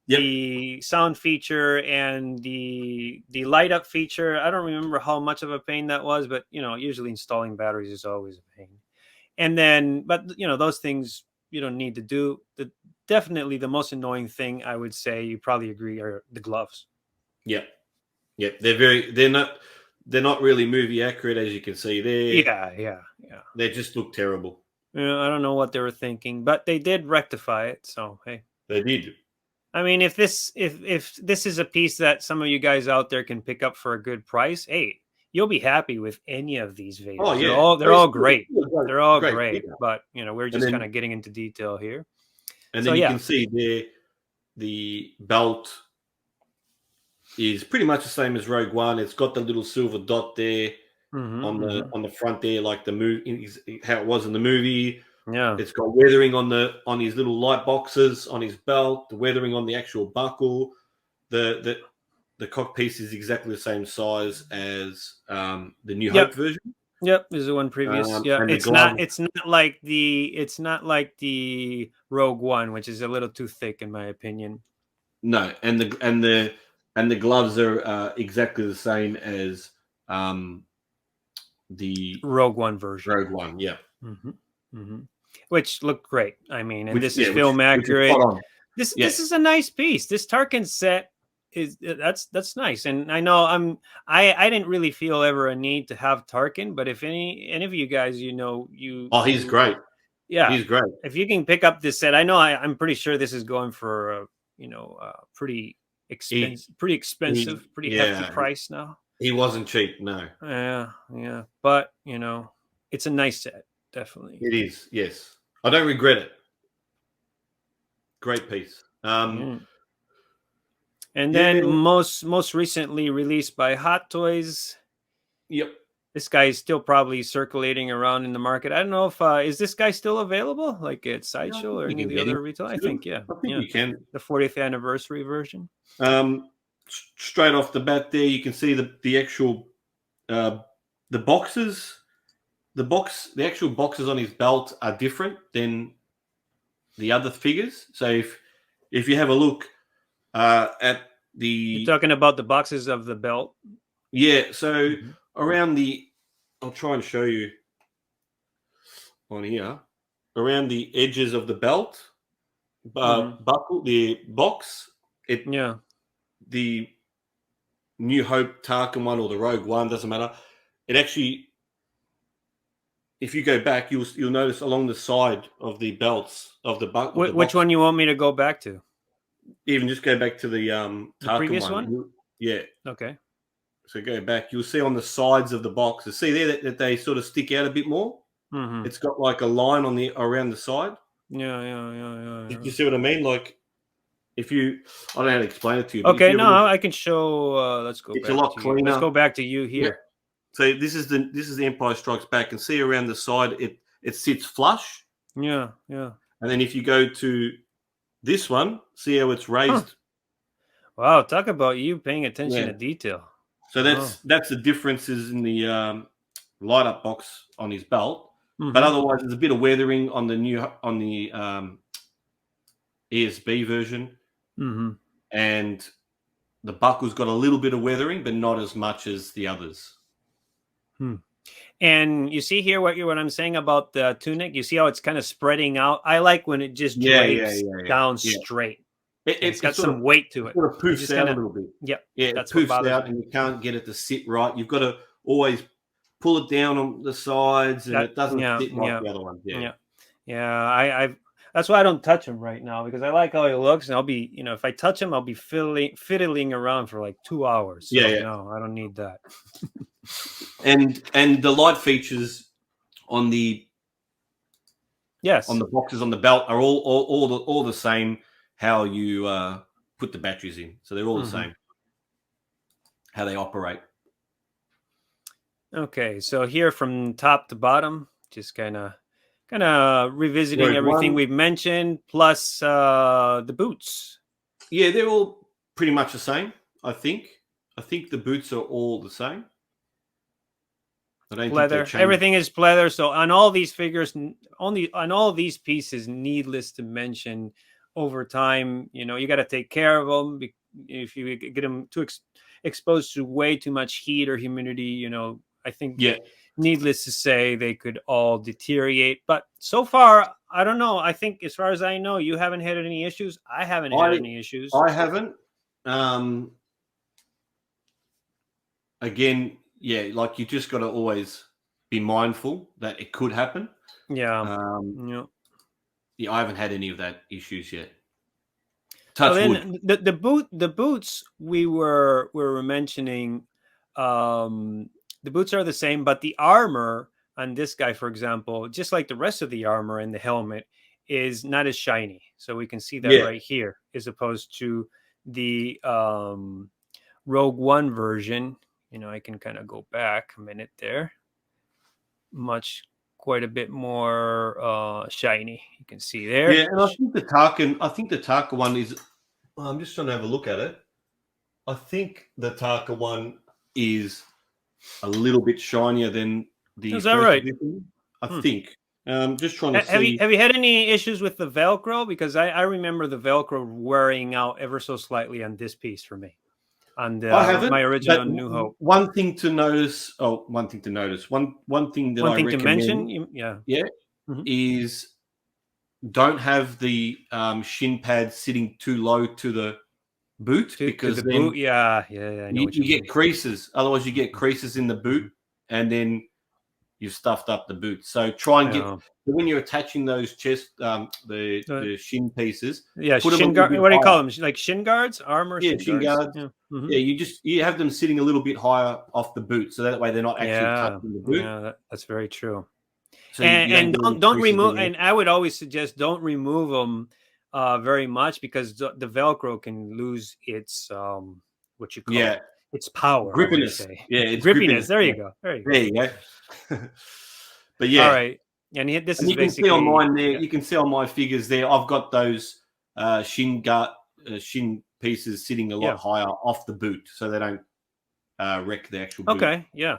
the sound feature and the light up feature. I don't remember how much of a pain that was, but usually installing batteries is always a pain. And then, but those things, you don't need to do. Definitely the most annoying thing, I would say, you probably agree, are the gloves. Yep. They're not really movie accurate, as you can see there. Yeah. They just look terrible. I don't know what they were thinking, but they did rectify it. So hey, they did. I mean, if this is a piece that some of you guys out there can pick up for a good price, hey, you'll be happy with any of these Vaders. Oh yeah, they're all great. They're all great. Figure. But we're just kind of getting into detail here. And then you can see there the belt is pretty much the same as Rogue One. It's got the little silver dot there on the front there, like how it was in the movie. Yeah, it's got weathering on his little light boxes on his belt. The weathering on the actual buckle. The cock piece is exactly the same size as the New Hope version. Yep, there's the one previous. It's not like the Rogue One, which is a little too thick in my opinion. No, and the gloves are exactly the same as the Rogue One version. Rogue One, yeah. Which looked great. I mean, and this is film accurate. This is a nice piece. This Tarkin set that's nice. And I know I didn't really feel ever a need to have Tarkin, but if any of you guys, he's great. Yeah, he's great. If you can pick up this set, I know I'm pretty sure this is going for pretty expensive, pretty hefty price now. He wasn't cheap, no. Yeah, but it's a nice set, definitely. It is, yes. I don't regret it. Great piece. And then most recently released by Hot Toys. Yep. This guy is still probably circulating around in the market. I don't know if is this guy still available, like at Sideshow or any of the other retail? I think you can. The 40th anniversary version. Straight off the bat, there you can see the actual the boxes. The actual boxes on his belt are different than the other figures. So if you have a look at the, you're talking about the boxes of the belt. Yeah. So around I'll try and show you on here, around the edges of the belt, buckle, the box. The New Hope Tarkin one or the Rogue One, doesn't matter. It actually, if you go back, you'll notice along the side of the belts of the buckle. Which one you want me to go back to? Even just go back to the Tarkin previous one. Yeah. Okay. So go back. You'll see on the sides of the boxes. See there that they sort of stick out a bit more. It's got like a line around the side. Yeah. You see what I mean? Like I don't know how to explain it to you. Okay, no, I can show. Let's go. It's a lot cleaner. Let's go back to you here. Yeah. So this is the Empire Strikes Back, and see around the side it sits flush. Yeah. And then if you go to this one, see how it's raised. Wow, talk about you paying attention to detail. So that's the differences in the light up box on his belt. But otherwise, there's a bit of weathering on the ESB version, and the buckle's got a little bit of weathering, but not as much as the others. And you see here what I'm saying about the tunic. You see how it's kind of spreading out. I like when it just drapes down straight. It's got some weight to it. Sort of poofs out a little bit. Yep. Yeah, it poofs out, and you can't get it to sit right. You've got to always pull it down on the sides, and it doesn't sit like the other ones. Yeah. That's why I don't touch him right now, because I like how he looks, and I'll be, if I touch him, I'll be fiddling around for like 2 hours. So, no, I don't need that. and the light features on the boxes on the belt are all the same. How you put the batteries in, so they're all the same. How they operate. Okay, so here from top to bottom, just kind of revisiting everything we've mentioned, plus the boots. Yeah, they're all pretty much the same. I think the boots are all the same. I don't pleather. Everything is pleather. So on all these figures, only on all these pieces, needless to mention, over time, you got to take care of them. If you get them too exposed to way too much heat or humidity, I think needless to say, they could all deteriorate. But so far, I don't know. I think, as far as I know, you haven't had any issues. I haven't had any issues. I haven't. Again, yeah, like you just got to always be mindful that it could happen. Yeah. Yeah, I haven't had any of that issues yet. Touch wood. The boots we were mentioning, the boots are the same, but the armor on this guy, for example, just like the rest of the armor and the helmet, is not as shiny. So we can see that right here, as opposed to the Rogue One version. You know, I can kind of go back a minute there. Quite a bit more shiny. You can see there. Yeah, and I think the Tarka one is. I'm just trying to have a look at it. I think the Tarka one is a little bit shinier than the. Is that right? Edition, I think. Just trying to see. Have you had any issues with the Velcro? Because I remember the Velcro wearing out ever so slightly on this piece for me. On the, I haven't. My original New Hope. One thing to notice. One thing that I recommend. To mention. Is don't have the shin pad sitting too low to the boot, because then boot, I know you get creases. Otherwise, you get creases in the boot, and then you've stuffed up the boot. So try and get when you're attaching those chest, the shin pieces. Yeah, shin guard. What do you call them? Like shin guards, armor. Yeah, shin guards. Yeah. Yeah, you have them sitting a little bit higher off the boot, so that way they're not actually touching the boot. Yeah, that's very true. So and don't remove. And I would always suggest don't remove them very much, because the Velcro can lose its what you call its power. Grippiness. Yeah, it's grippiness. There you go. There you go. But yeah. All right. And this is you can see on mine there. You can see on my figures there. I've got those shin pieces sitting a lot higher off the boot, so they don't wreck the actual boot. Okay. Yeah.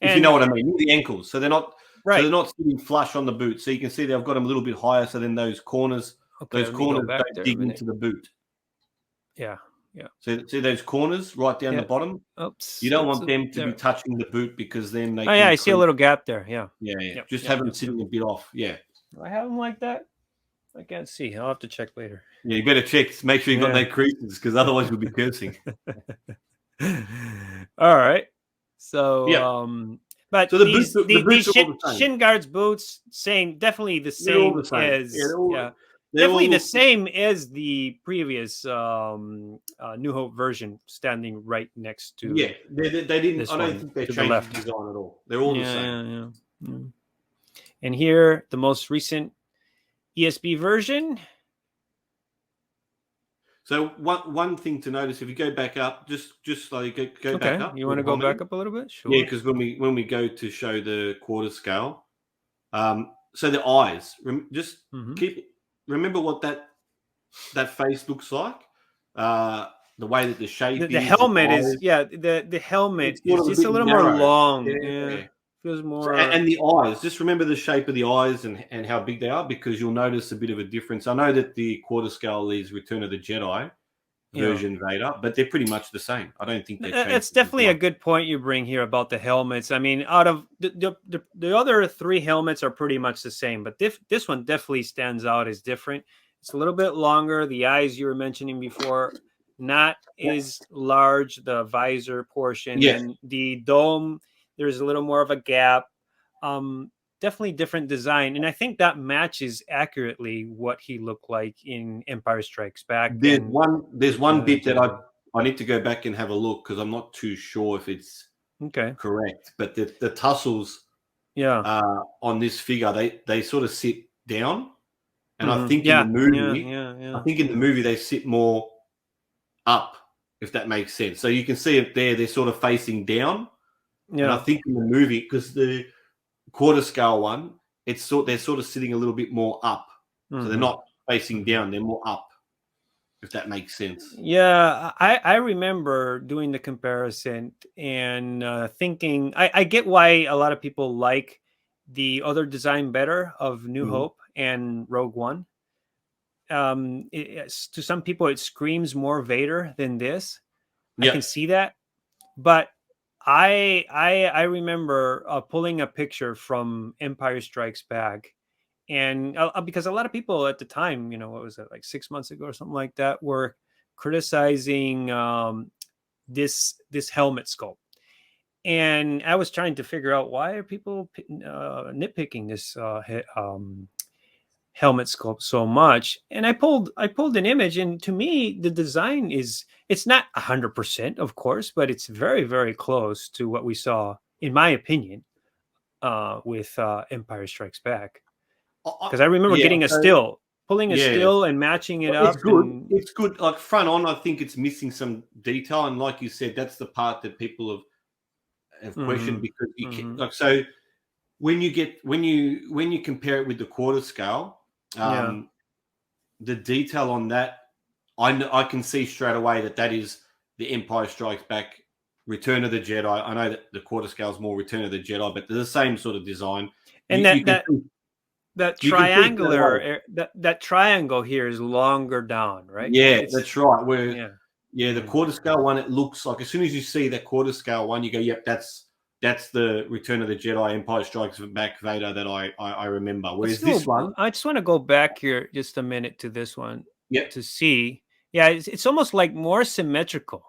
If you know what I mean, the ankles. So they're not. Right. So they're not sitting flush on the boot. So you can see that I've got them a little bit higher. So then those corners, don't dig into the boot. Yeah. So see those corners right down the bottom? Oops. You don't want them to be touching the boot, because then they. I see a little gap there. Yeah. Yeah. Just have them sitting a bit off. Yeah. Do I have them like that? I can't see. I'll have to check later. Yeah, you better check. Make sure you've got no creases, because otherwise we'll be cursing. All right. So, but so the shin guards boots, definitely the same as definitely the same as the previous New Hope version, standing right next to. Yeah, they didn't. I don't think they changed the design at all. They're all the same. Yeah. And here, the most recent ESB version. So one thing to notice, if you go back up, just slowly go back up. You want to go back up a little bit? Sure. Yeah, because when we go to show the quarter scale, so the eyes, remember what that face looks like. The way that the shape the helmet is the helmet is just a little more long. Yeah. Feels more. And the eyes, just remember the shape of the eyes and how big they are, because you'll notice a bit of a difference. I know that the quarter scale is Return of the Jedi version Vader, but they're pretty much the same. I don't think they've changed. It's definitely a good point you bring here about the helmets. I mean, out of the other three helmets are pretty much the same, but this one definitely stands out as different. It's a little bit longer. The eyes you were mentioning before, not as large. The visor portion and the dome, there's a little more of a gap. Definitely different design, and I think that matches accurately what he looked like in Empire Strikes Back. There's one bit that I need to go back and have a look, because I'm not too sure if it's correct. But the tussles, on this figure, they sort of sit down, and I think in the movie, I think in the movie they sit more up, if that makes sense. So you can see it there; they're sort of facing down. Yeah, and I think in the movie, because the quarter scale one, they're sort of sitting a little bit more up, so they're not facing down; they're more up, if that makes sense. Yeah, I remember doing the comparison and thinking I get why a lot of people like the other design better of New Hope and Rogue One. To some people, it screams more Vader than this. I can see that, but I remember pulling a picture from Empire Strikes Back, and because a lot of people at the time, what was it, like 6 months ago or something like that, were criticizing this helmet sculpt, and I was trying to figure out why are people nitpicking this helmet sculpt so much. And I pulled an image, and to me the design it's not 100%, of course, but it's very, very close to what we saw, in my opinion, with Empire Strikes Back. Because I remember getting a still, pulling a still and matching it up. It's good. It's good. Like front on, I think it's missing some detail, and like you said, that's the part that people have questioned, because you can, like, so when you compare it with the quarter scale, the detail on that, I can see straight away that is the Empire Strikes Back, Return of the Jedi. I know that the quarter scale is more Return of the Jedi, but they're the same sort of design. And that triangle here is longer down, right? Yeah, that's right. Where the quarter scale one, it looks like, as soon as you see that quarter scale one, you go, yep, that's the Return of the Jedi, Empire Strikes Back Vader that I remember. Whereas this one, I just want to go back here just a minute to this one, to see. Yeah, it's almost like more symmetrical.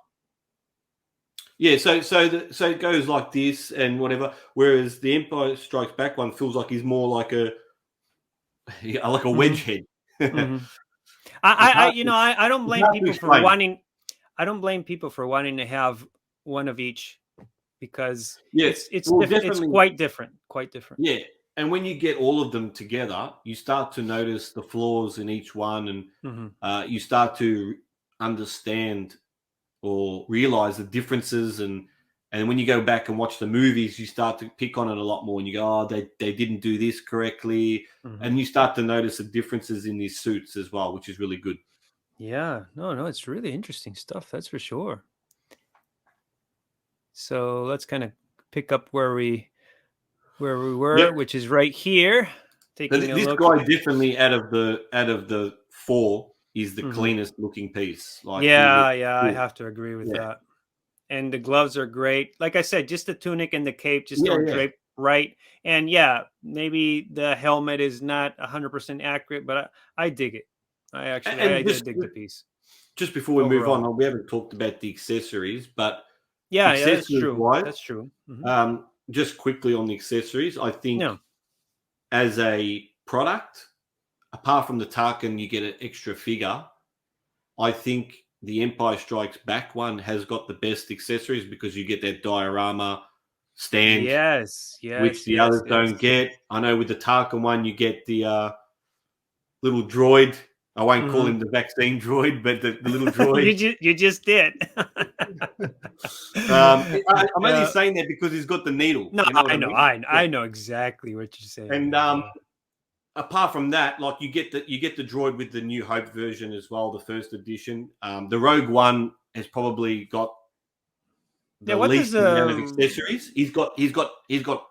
Yeah, so it goes like this and whatever. Whereas the Empire Strikes Back one feels like he's more like a wedge head. I don't blame people for wanting. I don't blame people for wanting to have one of each, because it's quite different. Yeah, and when you get all of them together, you start to notice the flaws in each one, and you start to understand or realize the differences, and when you go back and watch the movies, you start to pick on it a lot more, and you go, oh, they didn't do this correctly, and you start to notice the differences in these suits as well, which is really good. Yeah, no, it's really interesting stuff, that's for sure. So let's kind of pick up where we were, which is right here. This guy definitely out of the four is the cleanest looking piece. Like, I have to agree with that. And the gloves are great. Like I said, just the tunic and the cape just don't drape right. And maybe the helmet is not 100% accurate, but I dig it. I did dig the piece. Just before we move on, we haven't talked about the accessories, but that's true. That's true. Just quickly on the accessories, I think as a product, apart from the Tarkin, you get an extra figure. I think the Empire Strikes Back one has got the best accessories, because you get that diorama stand, which the others don't get. I know with the Tarkin one, you get the little droid. I won't call him the vaccine droid, but the little droid. you just did. I'm only saying that because he's got the needle. No, you know I know exactly what you're saying. And apart from that, like, you get the droid with the New Hope version as well, the first edition. The Rogue One has probably got the least amount of accessories. He's got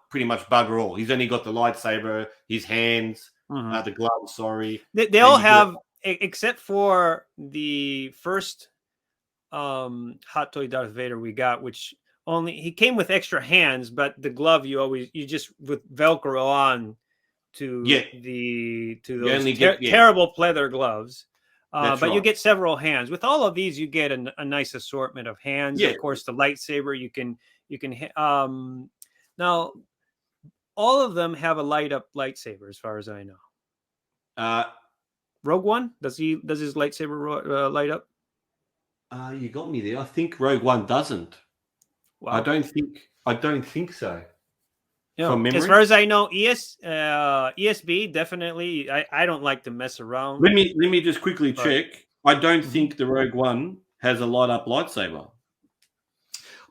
pretty much bugger all. He's only got the lightsaber, his hands, the gloves. Sorry, they all have, except for the first hot toy Darth Vader we got, which he came with extra hands, but the glove you just with Velcro on to those terrible pleather gloves. But you get several hands. With all of these, you get a nice assortment of hands. Of course, the lightsaber you can now all of them have a light up lightsaber, as far as I know. Rogue One, does his lightsaber light up? You got me there. I think Rogue One doesn't. Wow. I don't think so. From memory, as far as I know, ESB definitely. I don't like to mess around. Let me just quickly check. I don't think the Rogue One has a light up lightsaber,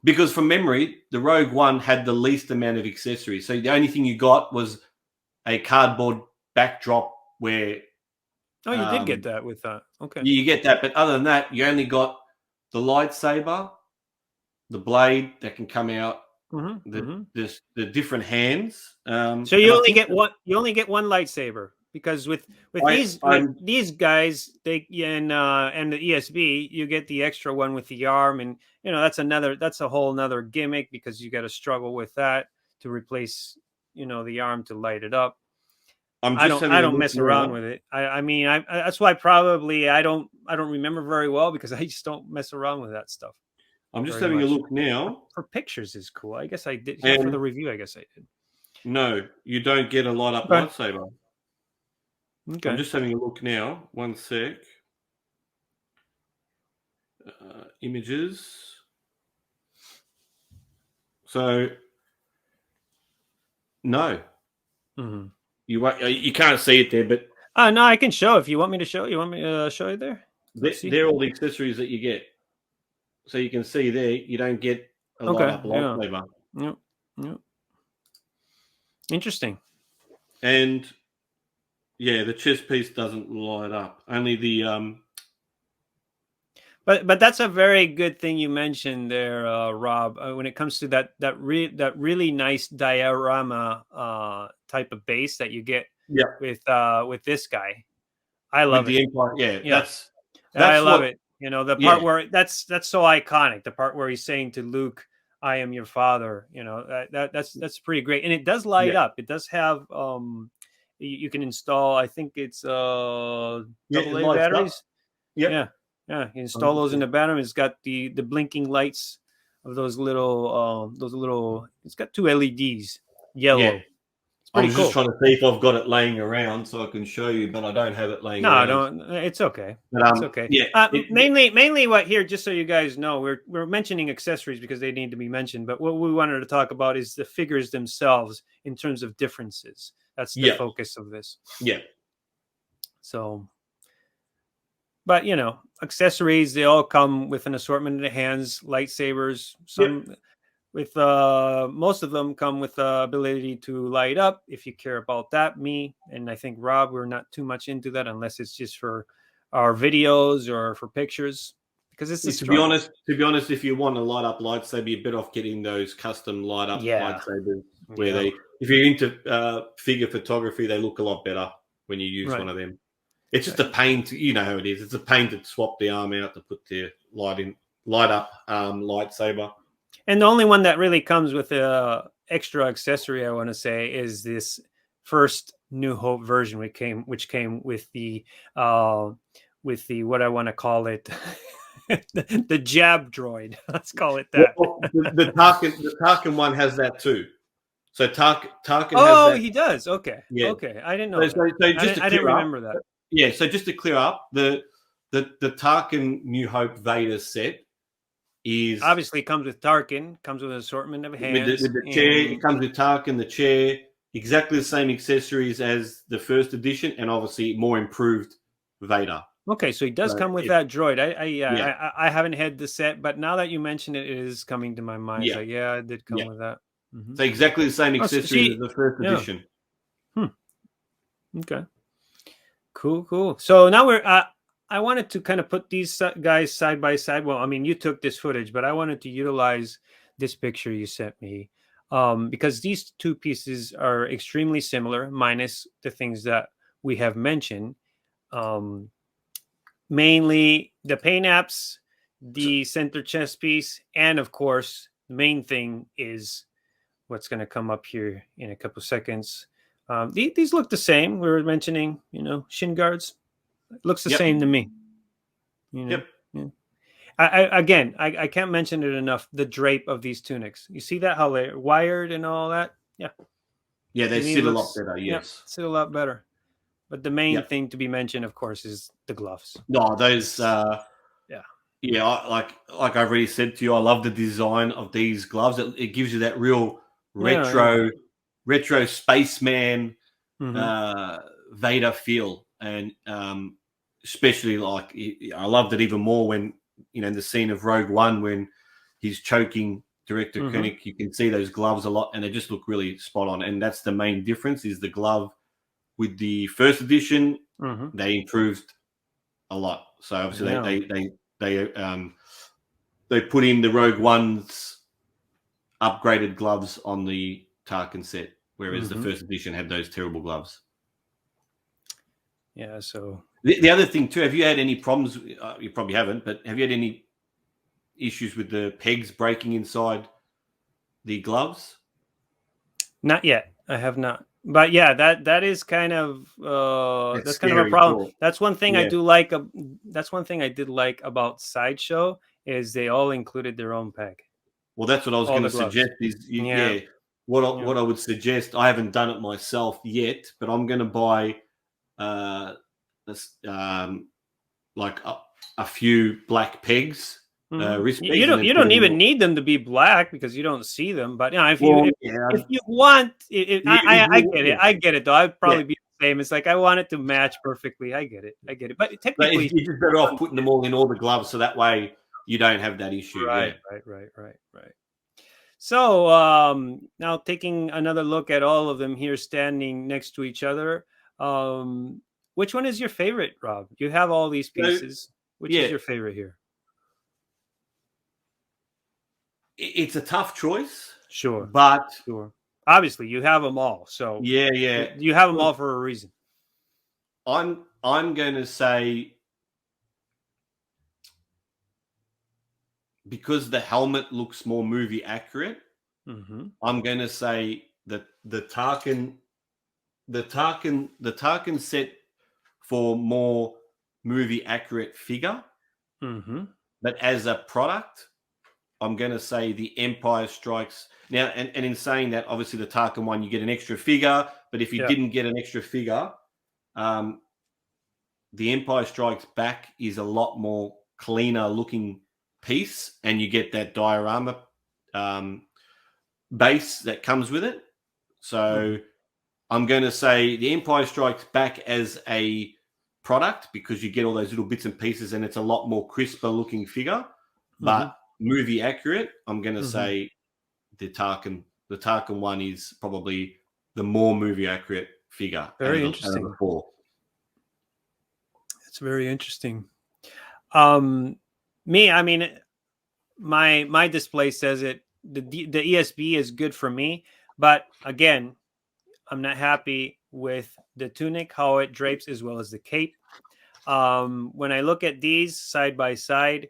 because from memory, the Rogue One had the least amount of accessories. So the only thing you got was a cardboard backdrop where. Oh, you did get that with that. Okay. You get that, but other than that, you only got the lightsaber, the blade that can come out, the different hands. So you only get one. You only get one lightsaber. because with I'm these guys, they and the ESB, you get the extra one with the arm, and that's a whole nother gimmick because you got to struggle with that to replace the arm to light it up. I just don't mess around with it. I mean, that's why probably I don't remember very well because I just don't mess around with that stuff. I'm just very having a much. look now. For pictures is cool. I guess I did. And- for the review, I guess I did. No, you don't get a light up Okay. lightsaber. Okay. I'm just having a look now. One sec. Images. So, no. Mm-hmm. You can't see it there, but no, I can show if you want me to show. You want me to show you there? they're all the accessories that you get. So you can see there, you don't get a light up lightsaber. Yep. Interesting. And yeah, the chest piece doesn't light up. Only the But that's a very good thing you mentioned there, Rob. When it comes to that really nice diorama type of base that you get with this guy, I love it. The Empire, yeah. I love it. The part where that's so iconic. The part where he's saying to Luke, "I am your father." That's pretty great, and it does light up. It does have you can install. I think it's AA batteries. Yeah. You install those in the battery. It's got the blinking lights of those little. It's got 2 LEDs, yellow. Yeah. I was just trying to see if I've got it laying around so I can show you, but I don't have it laying around. No, don't. It's okay. But, it's okay. Yeah. Mainly, what here, just so you guys know, we're mentioning accessories because they need to be mentioned. But what we wanted to talk about is the figures themselves in terms of differences. That's the focus of this. Yeah. So. But accessories, they all come with an assortment in the hands, lightsabers. Some with most of them come with the ability to light up if you care about that. Me and I think Rob, we're not too much into that unless it's just for our videos or for pictures. Because it's to be honest, if you want a light up lightsaber, you're better off getting those custom light up lightsabers where if you're into figure photography, they look a lot better when you use one of them. It's just a pain to, how it is. It's a pain to swap the arm out to put the light up lightsaber. And the only one that really comes with a extra accessory, I want to say, is this first New Hope version, which came with the what I want to call it, the jab droid. Let's call it that. Well, the Tarkin one has that too. So Tarkin has that. Oh, he does. Okay. Yeah. Okay. I didn't know. I didn't remember that. Yeah. So just to clear up, the Tarkin New Hope Vader set is obviously comes with Tarkin, comes with an assortment of hands. With the chair, it comes with Tarkin, the chair, exactly the same accessories as the first edition, and obviously more improved Vader. Okay, so he does come with that droid. I haven't had the set, but now that you mention it, it is coming to my mind. Yeah, it did come with that. Mm-hmm. So exactly the same accessories as the first edition. Okay. Cool. So now we're. I wanted to kind of put these guys side by side. Well, I mean, you took this footage, but I wanted to utilize this picture you sent me because these two pieces are extremely similar, minus the things that we have mentioned. Mainly the paint apps, the center chest piece, and of course, the main thing is what's going to come up here in a couple seconds. These look the same. We were mentioning, shin guards. It looks the same to me. Yep. Yeah. I can't mention it enough. The drape of these tunics. You see that, how they're wired and all that? Yeah. Yeah, they sit a lot better. Yes. Sit a lot better. But the main thing to be mentioned, of course, is the gloves. No, those. Like I've already said to you, I love the design of these gloves. It gives you that real retro spaceman Vader feel, and especially I loved it even more when the scene of Rogue One when he's choking Director Koenig. You can see those gloves a lot, and they just look really spot on. And that's the main difference: is the glove. With the first edition, they improved a lot. So obviously they put in the Rogue One's upgraded gloves on the Tarkin set, whereas the first edition had those terrible gloves. Yeah. So the other thing too, have you had any problems? You probably haven't, but have you had any issues with the pegs breaking inside the gloves? not yet. I have not. But yeah, that is kind of that's kind of a scary problem. thought. That's one thing I Yeah. do like. That's one thing I did like about Sideshow is they all included their own peg. Well, that's what I was All going to the gloves. suggest. Is Yeah. yeah, what I would suggest. I haven't done it myself yet, but I'm going to buy this, like a few black pegs, wrist pegs. You don't even need them to be black because you don't see them. But you know, if you want, I get it. I get it though. I'd probably be the same. It's like I want it to match perfectly. I get it. But technically, you're just better off putting them all in all the gloves, so that way you don't have that issue. Right. So now taking another look at all of them here standing next to each other. Which one is your favorite, Rob? You have all these pieces. Which is your favorite here? It's a tough choice. Sure. But obviously you have them all. So yeah. You have them all for a reason. I'm going to say, because the helmet looks more movie accurate, I'm going to say that the Tarkin set for more movie accurate figure. But as a product, I'm going to say the Empire Strikes now. And in saying that, obviously the Tarkin one, you get an extra figure. But if you didn't get an extra figure, the Empire Strikes Back is a lot more cleaner looking piece, and you get that diorama base that comes with it. So I'm going to say the Empire Strikes Back as a product, because you get all those little bits and pieces, and it's a lot more crisper looking figure. But movie accurate, I'm going to say the Tarkin one is probably the more movie accurate figure. Very interesting. It's very interesting. Me, I mean, my display says it. The ESB is good for me, but again, I'm not happy with the tunic, how it drapes, as well as the cape. When I look at these side by side,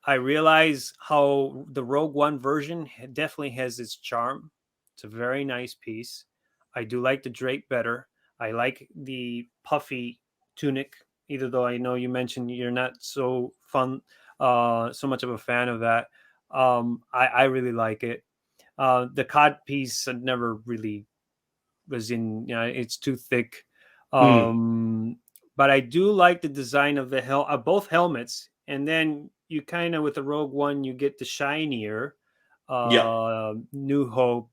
I realize how the Rogue One version definitely has its charm. It's a very nice piece. I do like the drape better. I like the puffy tunic, either though I know you mentioned you're not so much of a fan of that. I really like it. The cod piece never really was in, it's too thick. But I do like the design of the both helmets. And then you kind of, with the Rogue One, you get the shinier New Hope.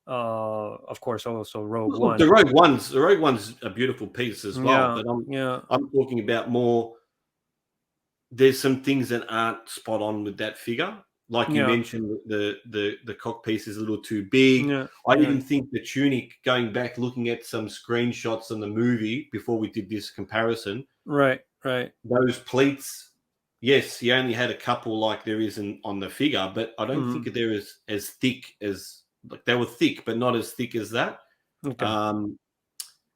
Of course, also Rogue One. The Rogue One's a beautiful piece as well. But I'm talking about more. There's some things that aren't spot on with that figure. Like you mentioned, the cock piece is a little too big. I even think the tunic, going back, looking at some screenshots in the movie before we did this comparison. Right. Those pleats, yes, he only had a couple like there is on the figure, but I don't think they're as thick as, like, they were thick, but not as thick as that. Okay.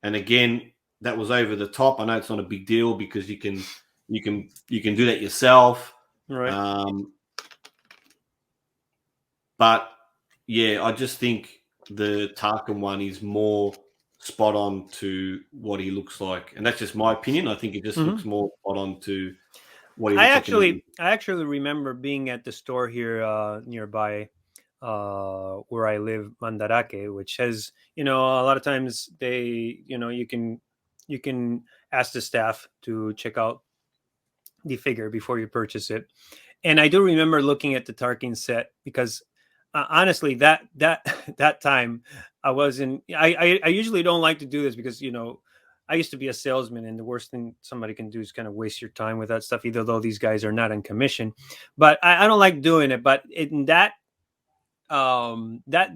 And again, that was over the top. I know it's not a big deal because you can do that yourself. Right. But yeah, I just think the Tarkin one is more spot on to what he looks like, and that's just my opinion. I think it just looks more spot on to what he looks like. I actually remember being at the store here nearby where I live, Mandarake, which has, a lot of times they, you can ask the staff to check out the figure before you purchase it. And I do remember looking at the Tarkin set because honestly, that time I wasn't. I usually don't like to do this because I used to be a salesman, and the worst thing somebody can do is kind of waste your time with that stuff. Either though these guys are not on commission, but I don't like doing it. But in that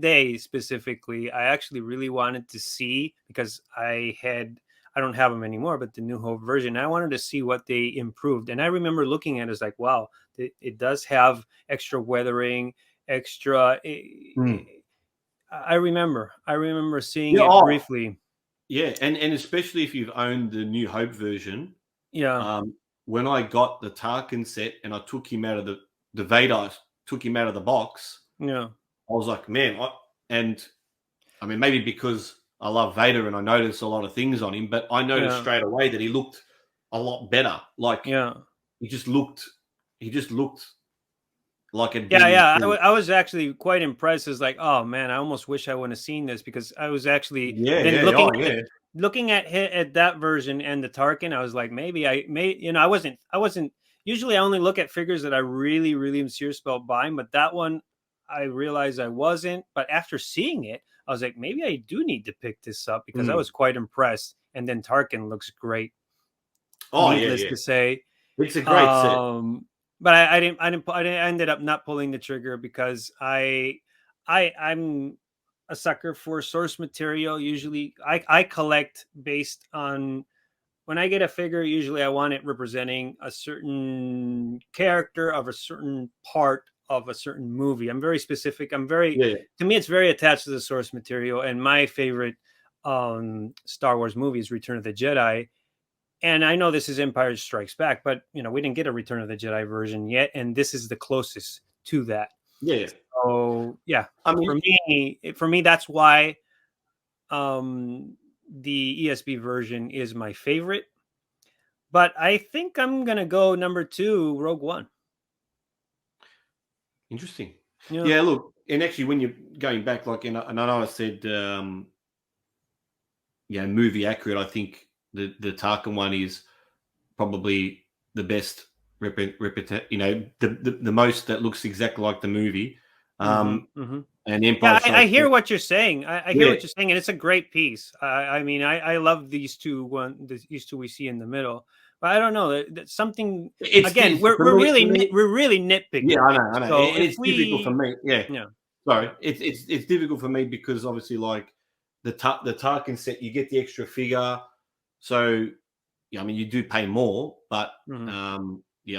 day specifically, I actually really wanted to see, because I don't have them anymore, but the New Hope version, I wanted to see what they improved. And I remember looking at it as like, wow, it does have extra weathering, extra. I remember seeing it briefly. Yeah, and especially if you've owned the New Hope version. Yeah. When I got the Tarkin set and I took him out of the Vader, took him out of the box, Yeah. I was like, man, and I mean, maybe because I love Vader and I noticed a lot of things on him, but I noticed straight away that he looked a lot better. Like, he just looked like a I was actually quite impressed. It's like, oh man, I almost wish I wouldn't have seen this, because I was actually looking at that version and the Tarkin. I was like, maybe I wasn't usually, I only look at figures that I really, really am serious about buying, but that one I realized I wasn't. But after seeing it, I was like, maybe I do need to pick this up, because I was quite impressed. And then Tarkin looks great. Oh, needless to say, it's a great set. But I ended up not pulling the trigger, because I'm a sucker for source material. Usually I collect based on, when I get a figure, usually I want it representing a certain character of a certain part of a certain movie. I'm very specific. To me, it's very attached to the source material. And my favorite Star Wars movie is Return of the Jedi. And I know this is Empire Strikes Back, but we didn't get a Return of the Jedi version yet, and this is the closest to that. Yeah. So yeah, I mean, for me, that's why the ESB version is my favorite. But I think I'm gonna go number 2, Rogue One. Interesting. Yeah. Look, and actually, when you're going back, like, and I know I said, movie accurate. I think the Tarkin one is probably the best the most that looks exactly like the movie. And Empire I hear what you're saying. I hear what you're saying, and it's a great piece. I mean, I love these two we see in the middle. But I don't know. That's something. We're really nitpicking. Yeah, I know. So it's difficult for me. Yeah. Sorry, it's difficult for me, because obviously, like, the Tarkin set, you get the extra figure, so I mean, you do pay more, but I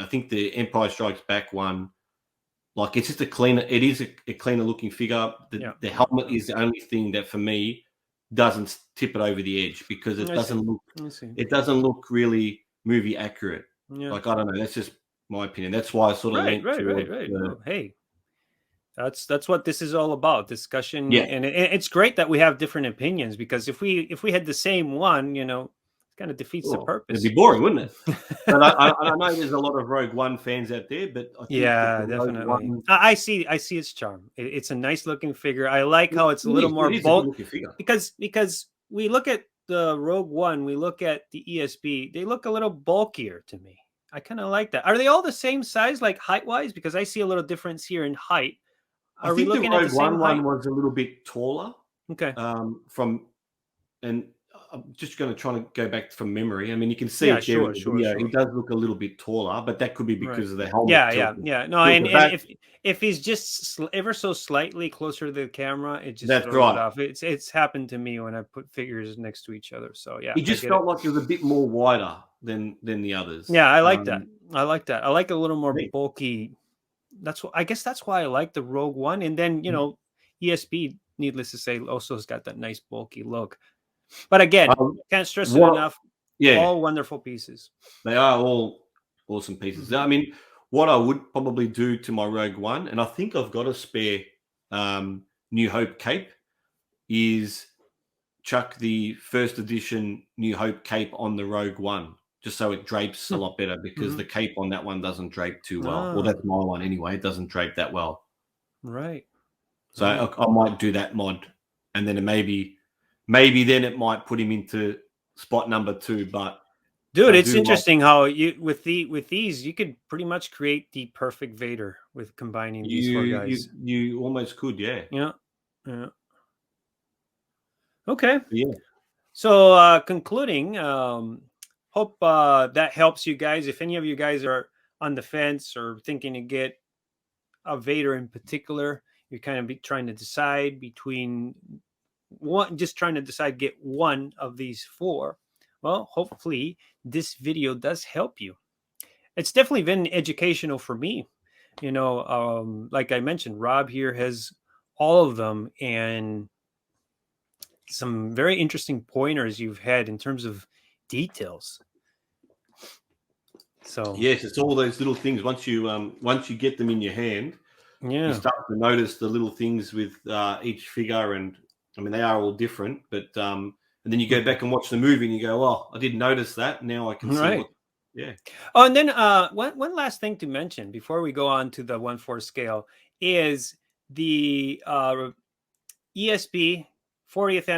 think the Empire Strikes Back one, like, it's just it is a cleaner looking figure. The helmet is the only thing that, for me, doesn't tip it over the edge, because it doesn't look really movie accurate. Like, I don't know, that's just my opinion. That's why I sort of right. Well, hey, that's what this is all about, discussion. And it's great that we have different opinions, because if we had the same one, kind of defeats the purpose. It'd be boring, wouldn't it? But I know there's a lot of Rogue One fans out there, but I think definitely. I see its charm. It's a nice looking figure. I like how it's a little more bulky, because we look at the Rogue One, we look at the ESB, they look a little bulkier to me. I kind of like that. Are they all the same size, like height wise? Because I see a little difference here in height. I think the Rogue One was a little bit taller. Okay. And I'm just going to try to go back from memory. I mean, you can see it there. Sure. He does look a little bit taller, but that could be because of the helmet. Yeah. No, and if he's just ever so slightly closer to the camera, it just throws it off. It's happened to me when I put figures next to each other. So yeah, he just felt like he was a bit more wider than the others. Yeah, I like that. I like a little more bulky. I guess that's why I like the Rogue One. And then ESB, needless to say, also has got that nice bulky look. But again, can't stress it enough. Yeah, all wonderful pieces. They are all awesome pieces. I mean, what I would probably do to my Rogue One, and I think I've got a spare New Hope cape, is chuck the first edition New Hope cape on the Rogue One, just so it drapes a lot better, because the cape on that one doesn't drape too well. Well, that's my one anyway. It doesn't drape that well. Right. So I might do that mod, and then maybe then it might put him into spot number 2. But dude, it's interesting how you with these you could pretty much create the perfect Vader with combining these 4 guys. You almost could, yeah. Yeah. Okay. Yeah. So concluding, hope that helps you guys. If any of you guys are on the fence or thinking to get a Vader in particular, you're kind of trying to decide between get one of these 4. Well, hopefully this video does help you. It's definitely been educational for me. Like I mentioned, Rob here has all of them, and some very interesting pointers you've had in terms of details. So yes, it's all those little things. Once you get them in your hand, you start to notice the little things with each figure, and I mean they are all different. But and then you go back and watch the movie, and you go, "Oh, I didn't notice that. Now I can see what." Yeah. Oh, and then one last thing to mention before we go on to the 1/4 scale is the ESB 40th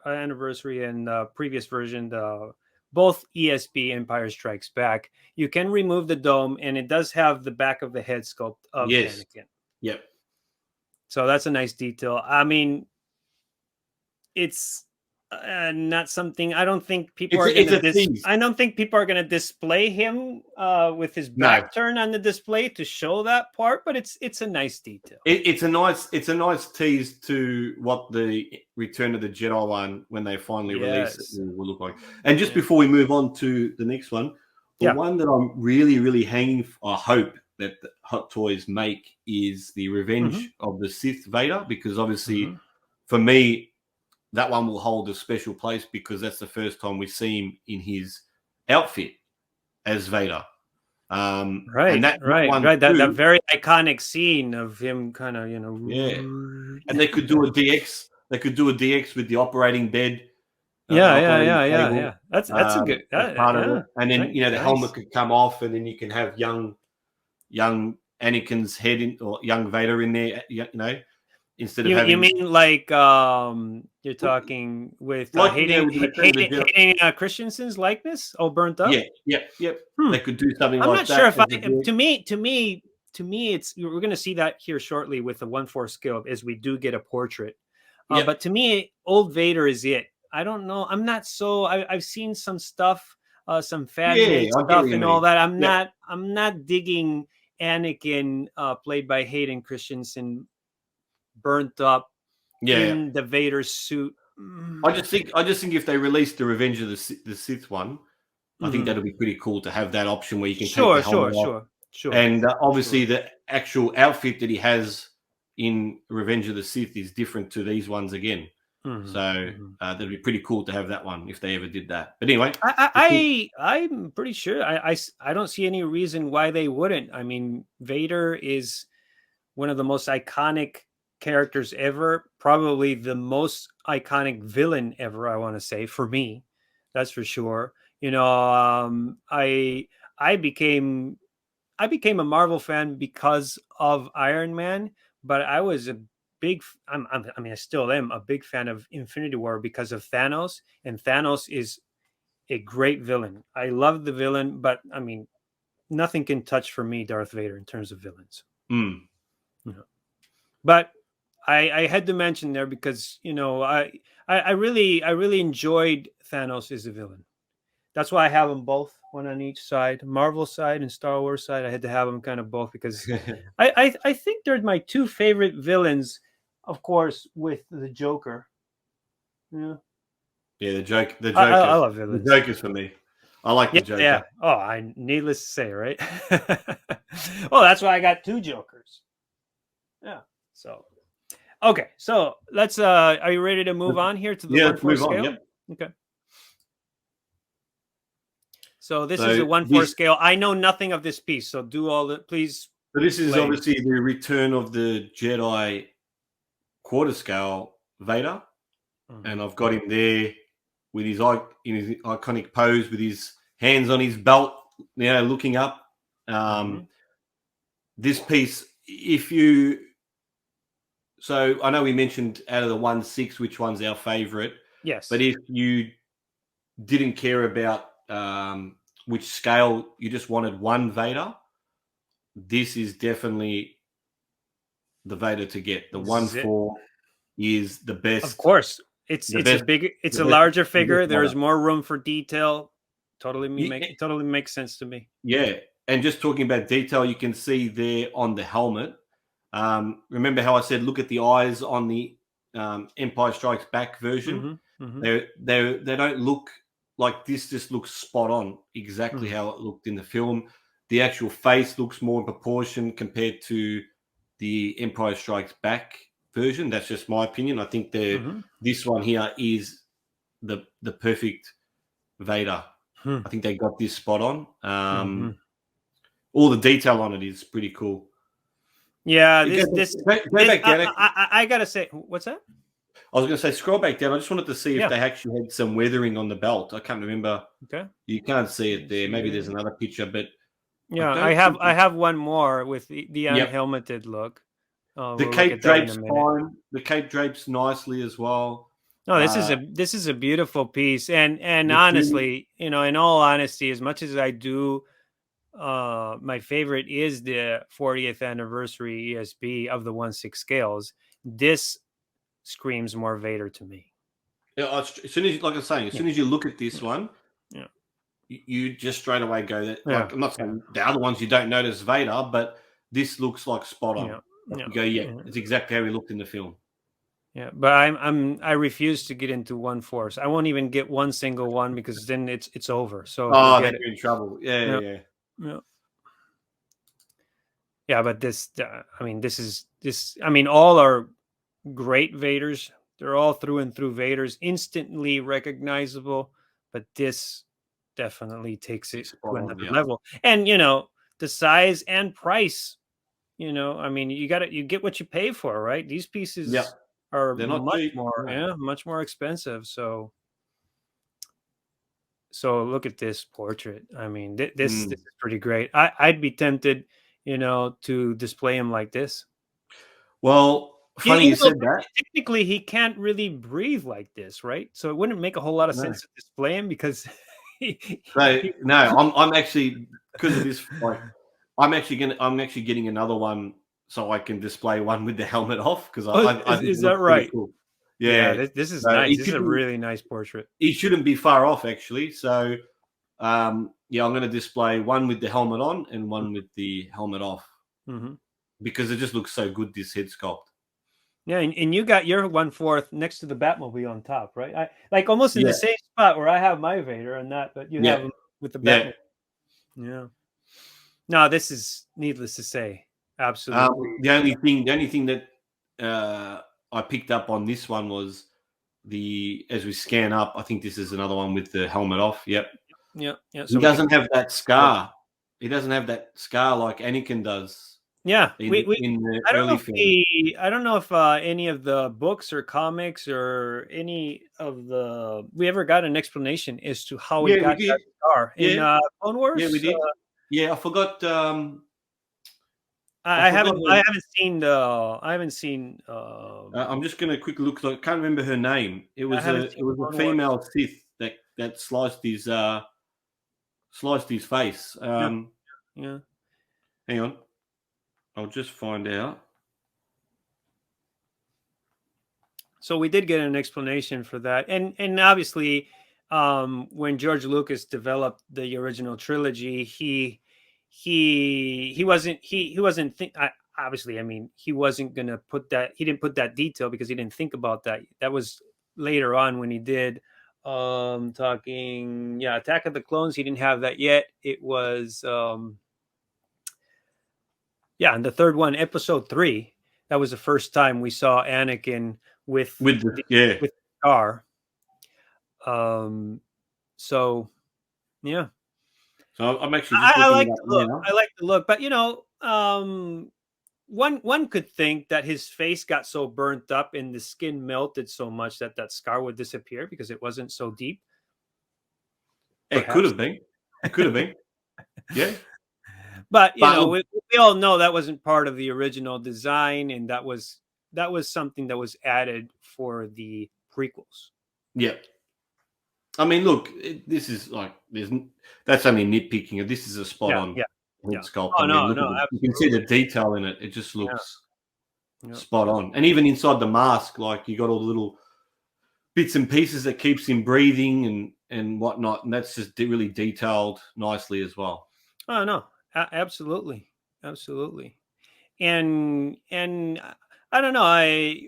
anniversary and previous version, both ESB Empire Strikes Back. You can remove the dome, and it does have the back of the head sculpt of Anakin. Yep. So that's a nice detail. I mean, it's not something I don't think people are going to. I don't think people are going to display him with his back turned on the display to show that part. But it's a nice detail. It's a nice tease to what the Return of the Jedi one, when they finally release it, will look like. And just before we move on to the next one, the one that I'm really, really hanging, I hope that the Hot Toys make, is the Revenge of the Sith Vader, because obviously for me, that one will hold a special place because that's the first time we see him in his outfit as Vader. That very iconic scene of him kind of, and they could do a DX. They could do a DX with the operating bed. Yeah. That's a good part of it. And then the helmet could come off, and then you can have young Anakin's head or young Vader in there. Instead of you mean like you're talking with Hayden Christensen's likeness all burnt up? Yep. They could do something I'm like that. I'm not sure if to me it's, we're going to see that here shortly with the 1/4 scale as we do get a portrait. But to me, old Vader is it. I don't know. I'm not so. I've seen some stuff, some fan made stuff and all that. I'm not digging Anakin played by Hayden Christensen burnt up in the Vader suit. I just think if they release the Revenge of the Sith one, I think that'll be pretty cool to have that option where you can take the helmet off. Sure. And obviously the actual outfit that he has in Revenge of the Sith is different to these ones again. So that'd be pretty cool to have that one if they ever did that. But anyway, I'm pretty sure I don't see any reason why they wouldn't. I mean, Vader is one of the most iconic characters ever, probably the most iconic villain ever, I want to say, for me. That's for sure. I became a Marvel fan because of Iron Man, but I was a big I still am a big fan of Infinity War because of Thanos, and Thanos is a great villain. I love the villain, but I mean, nothing can touch for me Darth Vader in terms of villains. But I had to mention there because I really enjoyed Thanos as a villain. That's why I have them both, one on each side, Marvel side and Star Wars side. I had to have them kind of both because I think they're my two favorite villains, of course, with the Joker. The Joker. I love villains. The Joker's for me. I like the Joker. Yeah. Oh, needless to say, right? Well, that's why I got two Jokers. Yeah. So. Okay, so let's. Are you ready to move on here to the 1/4 scale? Yep. Okay. So this is a 1/4 scale. I know nothing of this piece, so do all the please. So this is obviously the Return of the Jedi 1/4 scale Vader, and I've got him there with his iconic pose with his hands on his belt, looking up. This piece, So I know we mentioned out of the 1/6, which one's our favorite. Yes. But if you didn't care about which scale, you just wanted one Vader, this is definitely the Vader to get. The 1/4 is the best. Of course. It's a larger figure. There's more room for detail. Totally makes sense to me. Yeah. And just talking about detail, you can see there on the helmet. Remember how I said look at the eyes on the Empire Strikes Back version? They don't look like this. Just looks spot on, exactly how it looked in the film. The actual face looks more in proportion compared to the Empire Strikes Back version. That's just my opinion. I think this one here is the perfect Vader. I think they got this spot on. All the detail on it is pretty cool. Yeah, I gotta say, what's that? I was going to say, scroll back down. I just wanted to see if they actually had some weathering on the belt. I can't remember. Okay, you can't see it there. Maybe there's another picture, but yeah, I have one more with the unhelmeted look. The cape drapes fine. The cape drapes nicely as well. No, this is a beautiful piece, and honestly, in all honesty, as much as I do, my favorite is the 40th anniversary ESB of the 1/6 scales. This screams more Vader to me. Yeah, as soon as, like I was saying, as soon as you look at this one, you just straight away go that. Like, I'm not saying the other ones you don't notice Vader, but this looks like spot on. You go, it's exactly how he looked in the film. Yeah, but I refuse to get into 1/4. I won't even get one single one because then it's over. So then you're in trouble. Yeah. Yeah, but this all are great Vaders. They're all through and through Vaders, instantly recognizable. But this definitely takes it to another level. And the size and price. You get what you pay for, right? These pieces are much more expensive. So look at this portrait. I mean, this is pretty great. I'd be tempted, to display him like this. Well, funny you said that. Technically, he can't really breathe like this, right? So it wouldn't make a whole lot of sense to display him because. I'm actually, because of this. I'm actually getting another one so I can display one with the helmet off because is that right? Cool. Yeah, this is nice. This is a really nice portrait. He shouldn't be far off actually. So, I'm going to display one with the helmet on and one with the helmet off because it just looks so good. This head sculpt. Yeah, and you got your 1/4 next to the Batmobile on top, right? I like almost in the same spot where I have my Vader and that, but you have him with the Batmobile. Yeah. No, this is needless to say. Absolutely. The only thing that I picked up on this one was as we scan up, I think this is another one with the helmet off. Yep. Yeah. So he doesn't have that scar. He doesn't have that scar like Anakin does. Yeah. In the early film. I don't know if any of the books or comics or any of we ever got an explanation as to how he got that scar in Clone Wars. Yeah, we did. I forgot. I haven't seen. I'm just going to quickly look. I can't remember her name. It was a female Sith that sliced his face. Yeah. Hang on, I'll just find out. So we did get an explanation for that, and obviously, when George Lucas developed the original trilogy, he wasn't obviously, I mean, he wasn't going to put that, he didn't put that detail because he didn't think about that. That was later on when he did Attack of the Clones. He didn't have that yet. It was and the third one, episode 3, that was the first time we saw Anakin with the scar. So I'm actually. I like the look. I like the look, but one could think that his face got so burnt up and the skin melted so much that scar would disappear because it wasn't so deep. It could have been. Yeah. But we all know that wasn't part of the original design, and that was something that was added for the prequels. Yeah. I mean, look, this is like that's only nitpicking. This is a spot on sculpt. Oh, you can see the detail in it. It just looks spot on. And even inside the mask, like you got all the little bits and pieces that keeps him breathing and whatnot, and that's just really detailed nicely as well. Oh no, absolutely, and I don't know, I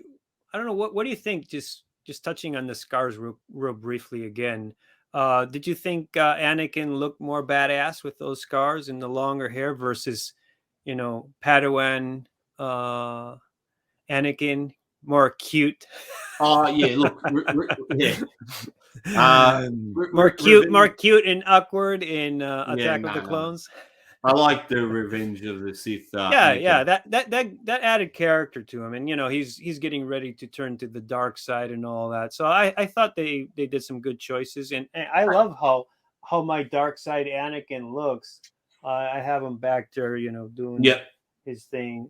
don't know what do you think? Just touching on the scars real briefly again. Did you think Anakin looked more badass with those scars and the longer hair versus, Padawan Anakin more cute. Oh yeah, look, yeah. More cute and awkward in Attack of the No. Clones. I like the Revenge of the Sith. Yeah, that added character to him, and he's getting ready to turn to the dark side and all that. So I thought they did some good choices, and I love how my dark side Anakin looks. I have him back there, doing his thing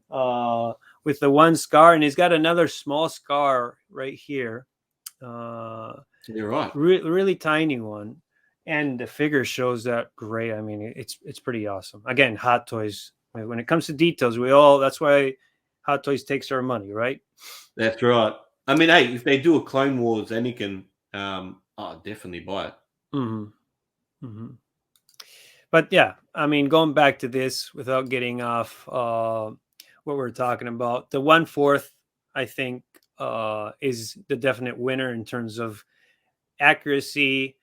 with the one scar, and he's got another small scar right here. You're right. Really tiny one. And the figure shows that great. I mean, it's pretty awesome. Again, Hot Toys. When it comes to details, that's why Hot Toys takes our money, right? That's right. I mean, hey, if they do a Clone Wars Anakin, I'll definitely buy it. Mm-hmm. Mm-hmm. But yeah, I mean, going back to this without getting off what we're talking about, the 1/4, I think, is the definite winner in terms of accuracy.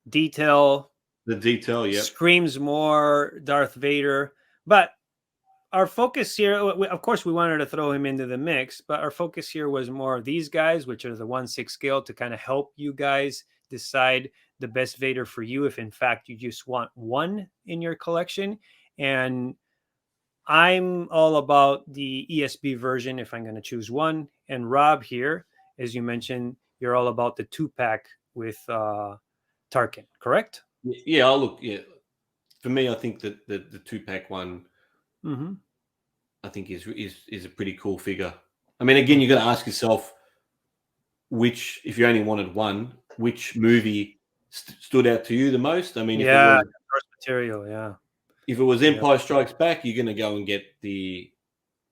Detail. The detail, yeah, screams more Darth Vader. But our focus here, of course, we wanted to throw him into the mix, but our focus here was more of these guys, which are the 1/6 scale, to kind of help you guys decide the best Vader for you, if in fact you just want one in your collection. And I'm all about the ESB version if I'm going to choose one. And Rob here, as you mentioned, you're all about the 2-pack with Tarkin, correct? Yeah, for me, I think that the 2-pack one, I think is a pretty cool figure. I mean, again, you got to ask yourself if you only wanted one, which movie stood out to you the most. I mean, if it was source material, yeah. If it was Empire Strikes Back, you're going to go and get the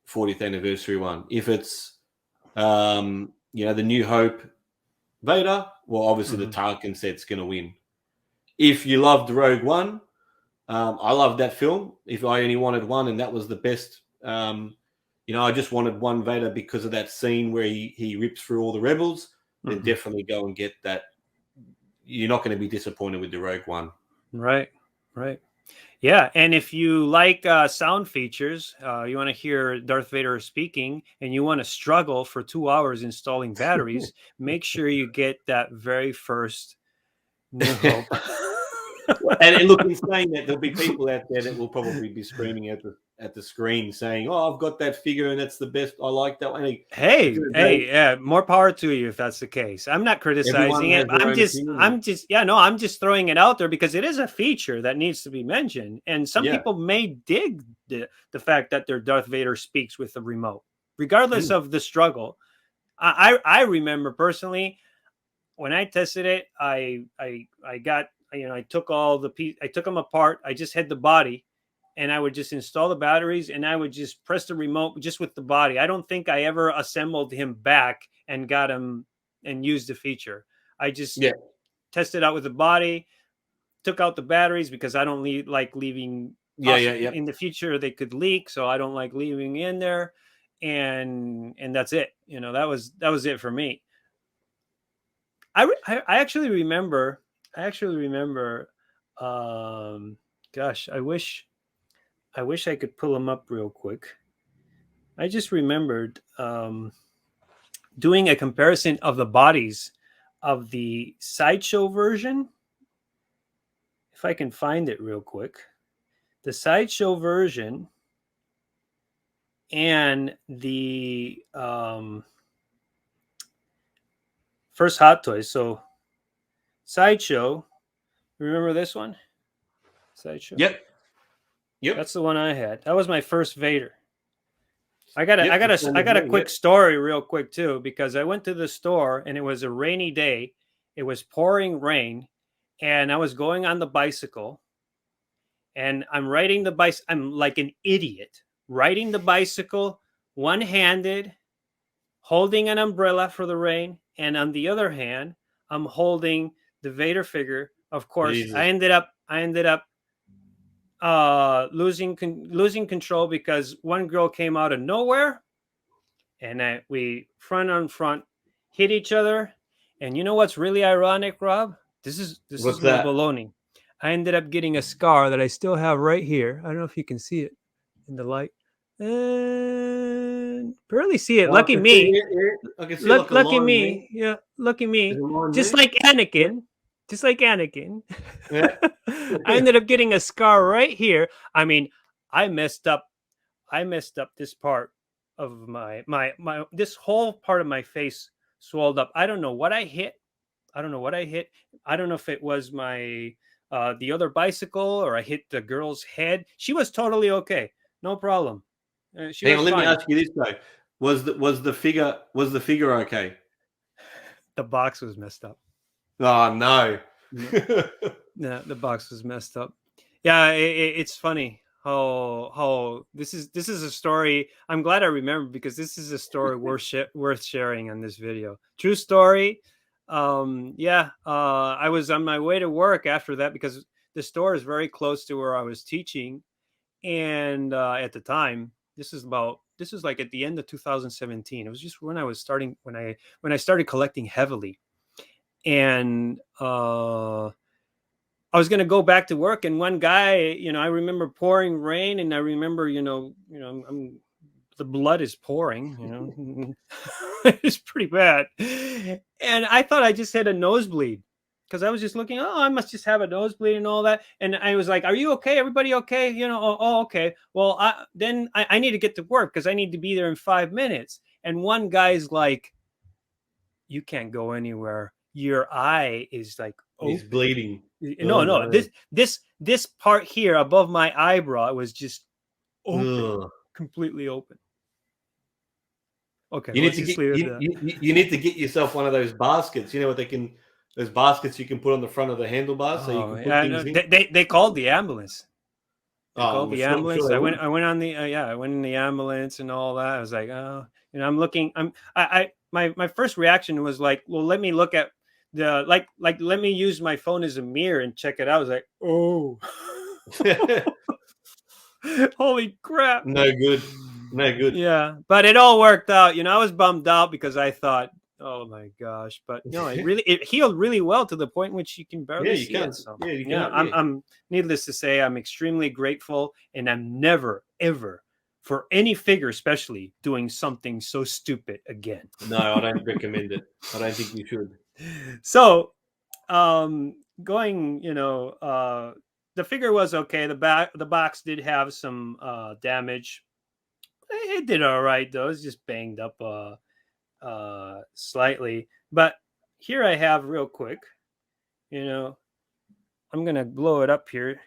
40th anniversary one. If it's the New Hope Vader, well, obviously the Tarkin set's going to win. If you loved Rogue One, I loved that film. If I only wanted one and that was the best, I just wanted one Vader because of that scene where he rips through all the rebels, then definitely go and get that. You're not going to be disappointed with the Rogue One. Right. Yeah, and if you like sound features, you want to hear Darth Vader speaking, and you want to struggle for 2 hours installing batteries, make sure you get that very first New Hope. and look, in saying that, there'll be people out there that will probably be screaming at the screen saying, "Oh, I've got that figure, and that's the best. I like that one." Hey, yeah, more power to you if that's the case. I'm not criticizing it. I'm just throwing it out there because it is a feature that needs to be mentioned, and some people may dig the fact that their Darth Vader speaks with the remote, regardless of the struggle. I remember personally when I tested it, I got. I took I took them apart. I just had the body, and I would just install the batteries, and I would just press the remote just with the body. I don't think I ever assembled him back and got him and used the feature. I just tested out with the body, took out the batteries because I don't like leaving. In the future, they could leak, so I don't like leaving in there, and that's it. That was it for me. I actually remember. Gosh, I wish I could pull them up real quick. I just remembered doing a comparison of the bodies of the Sideshow version. If I can find it real quick, the Sideshow version and the first Hot Toys. So Sideshow, remember this one? Sideshow. Yep. That's the one I had. That was my first Vader. I got a quick story real quick too, because I went to the store and it was a rainy day. It was pouring rain, and I was going on the bicycle, and I'm riding the bicycle. I'm like an idiot riding the bicycle, one-handed, holding an umbrella for the rain, and on the other hand, I'm holding the Vader figure. Of course, Jesus. I ended up losing control because one girl came out of nowhere, and we front on front hit each other. And you know what's really ironic, Rob? This is no baloney. I ended up getting a scar that I still have right here. I don't know if you can see it in the light. barely see it. Oh, Lucky me. I can see like a Lucky line me. Yeah, lucky me. there. There's a line Just there. like Anakin. Just like Anakin. Yeah. I ended up getting a scar right here. I mean, I messed up this part of my this whole part of my face swelled up. I don't know what I hit. I don't know if it was my the other bicycle or I hit the girl's head. She was totally okay. No problem. She Hang was on, let me fine. ask you this though: was the figure okay? The box was messed up. Oh no! Yeah, the box was messed up. Yeah, it's funny how this is a story. I'm glad I remember because this is a story worth sharing on this video. True story. I was on my way to work after that because the store is very close to where I was teaching, and at the time, this is like at the end of 2017. It was just when I was starting when I started collecting heavily, and I was going to go back to work, and one guy, I remember pouring rain, and I remember, the blood is pouring, it's pretty bad. And I thought I just had a nosebleed because I was just looking, I must just have a nosebleed and all that. And I was like, are you okay? Everybody okay? Okay. Well, I need to get to work because I need to be there in 5 minutes. And one guy's like, you can't go anywhere. Your eye is like, He's bleeding. No. This part here above my eyebrow was just open, completely open. Okay, you need to get yourself one of those baskets. You know what those baskets you can put on the front of the handlebars so you can put things in. They called the ambulance. Called the ambulance. Sure I went on the I went in the ambulance and all that. I was like, I'm looking. My first reaction was like, well, let me look at the let me use my phone as a mirror and check it out. I was like, oh, holy crap! No good. Yeah, but it all worked out. I was bummed out because I thought, oh my gosh, but it healed really well to the point in which you can barely see it. So I'm needless to say, I'm extremely grateful, and I'm never ever for any figure, especially doing something so stupid again. No, I don't recommend it. I don't think you should. So, going, the figure was okay. The box did have some damage. It did all right though. It's just banged up slightly. But here I have real quick. I'm gonna blow it up here.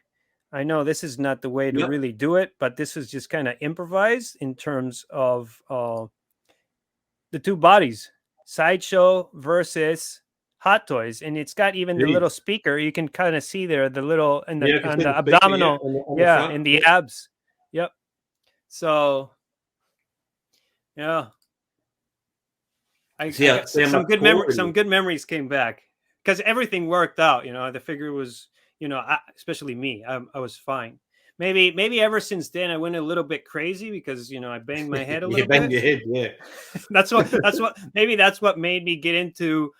I know this is not the way to really do it, but this is just kind of improvised in terms of the two bodies, Sideshow versus Hot Toys, and it's got even the little speaker. You can kind of see there the little on the abdominal, in the abs. Yep. So, yeah, some good memories came back because everything worked out. The figure was, especially me, I was fine. Maybe ever since then I went a little bit crazy because I banged my head a little bit. Your head, yeah. that's what made me get into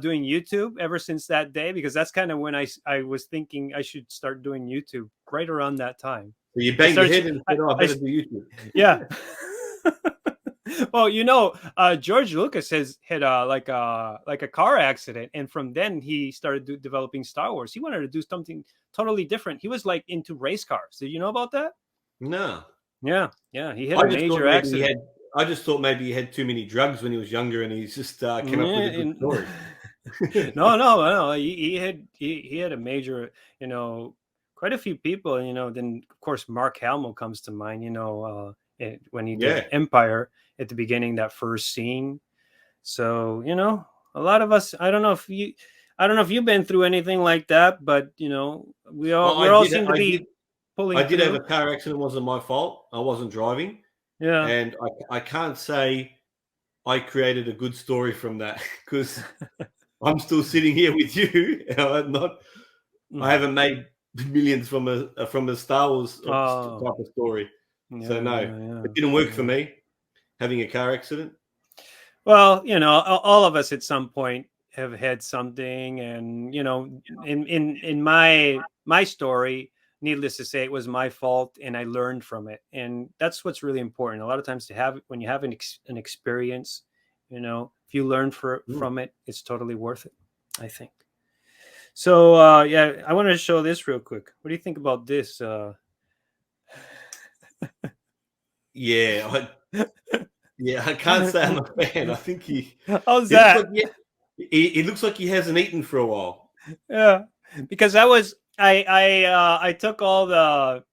doing YouTube ever since that day, because that's kind of when I was thinking I should start doing YouTube right around that time. So you banged your head and said, I better do YouTube. Yeah. Well, George Lucas had like a car accident, and from then he started developing Star Wars. He wanted to do something totally different. He was like into race cars. Did you know about that? No. Yeah. He had a major accident. I just thought maybe he had too many drugs when he was younger, and he's just came up with a good story. No. He had a major, quite a few people. Then of course Mark Hamill comes to mind. When he did Empire at the beginning, that first scene. So a lot of us. I don't know if you've been through anything like that, but we all seem to be pulling. I did have a car accident. It wasn't my fault. I wasn't driving. Yeah, and I can't say I created a good story from that because I'm still sitting here with you. I haven't made millions from a Star Wars type of story. So it didn't work for me having a car accident. Well, all of us at some point have had something, and in my story, needless to say, it was my fault, and I learned from it. And that's what's really important. A lot of times, when you have an experience, if you learn from it, it's totally worth it, I think. So I wanted to show this real quick. What do you think about this? Yeah, I can't say I'm a fan. I think How's that? He looks like he hasn't eaten for a while. Yeah, because I took all the,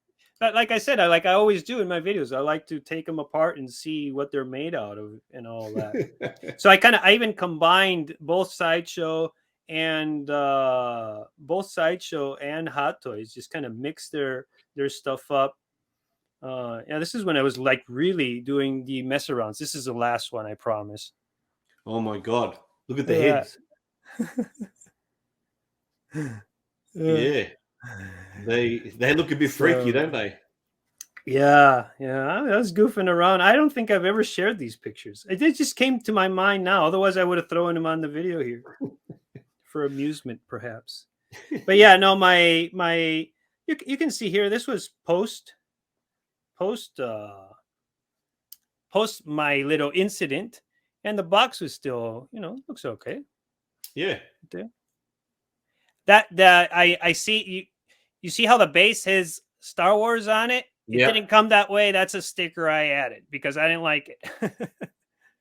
like I said, I always do in my videos. I like to take them apart and see what they're made out of and all that. So I even combined both Sideshow and Hot Toys, just kind of mix their stuff up. This is when I was like really doing the mess arounds. This is the last one, I promise. Oh my God! Look at the heads. Yeah, they look a bit freaky, don't they? Yeah. I was goofing around. I don't think I've ever shared these pictures. It just came to my mind now. Otherwise, I would have thrown them on the video here for amusement, perhaps. But yeah, no, you can see here. This was post my little incident, and the box was still, looks okay. Yeah. That I see you see how the base has Star Wars on it. It didn't come that way. That's a sticker I added because I didn't like it.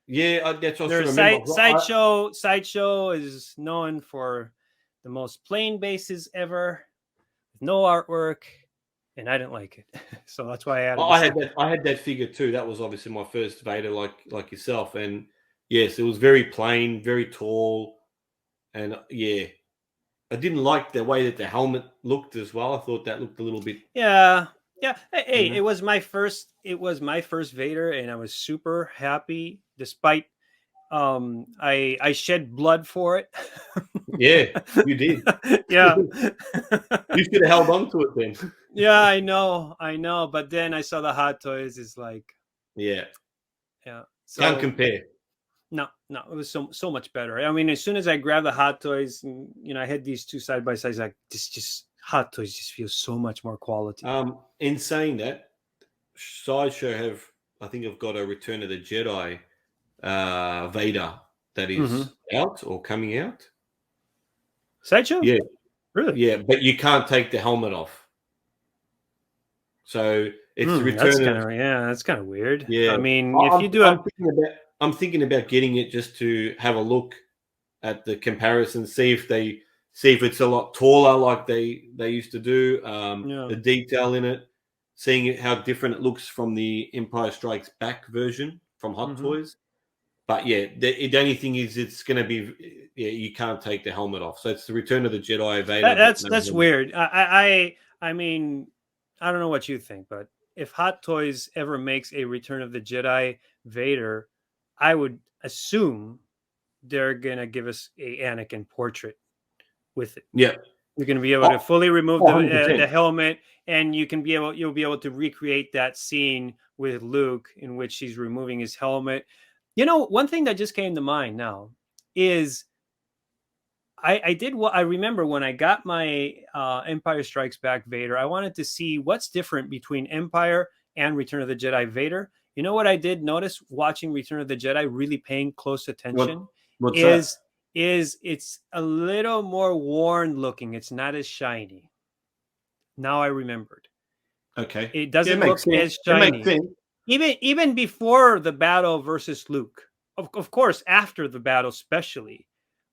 Yeah, that's what Sideshow is known for the most plain bases ever, with no artwork, and I didn't like it, so that's why I added. I had that figure too. That was obviously my first Vader, like yourself, and yes, it was very plain, very tall, and yeah, I didn't like the way that the helmet looked as well. I thought that looked a little bit. Yeah. Hey, it was my first Vader, and I was super happy. Despite, I shed blood for it. Yeah, you did. Yeah, you should have held on to it then. Yeah, I know. But then I saw the Hot Toys. It's like, yeah. So, can't compare. No, it was so much better. I mean, as soon as I grabbed the Hot Toys, and, I had these two side by sides. Like this, just Hot Toys just feels so much more quality. In saying that, Sideshow I think I've got a Return of the Jedi Vader that is out or coming out. Sideshow? Yeah, really? Yeah, but you can't take the helmet off. So it's the return. That's kind of weird. Yeah, I mean, if you do, I'm thinking about getting it just to have a look at the comparison, see if it's a lot taller like they used to do. The detail in it, seeing how different it looks from the Empire Strikes Back version from Hot Toys. But yeah, the only thing is it's going to be you can't take the helmet off. So it's the Return of the Jedi Vader. That's weird. I mean, I don't know what you think, but if Hot Toys ever makes a Return of the Jedi Vader, I would assume they're gonna give us a Anakin portrait with it. Yeah, you're gonna be able to fully remove the helmet, and you'll be able to recreate that scene with Luke in which he's removing his helmet. One thing that just came to mind now is I remember when I got my Empire Strikes Back Vader, I wanted to see what's different between Empire and Return of the Jedi Vader. You know what I did notice watching Return of the Jedi, really paying close attention, is it's a little more worn looking. It's not as shiny. Now I remembered. Okay. It doesn't look as shiny. Even before the battle versus Luke. Of course, after the battle especially.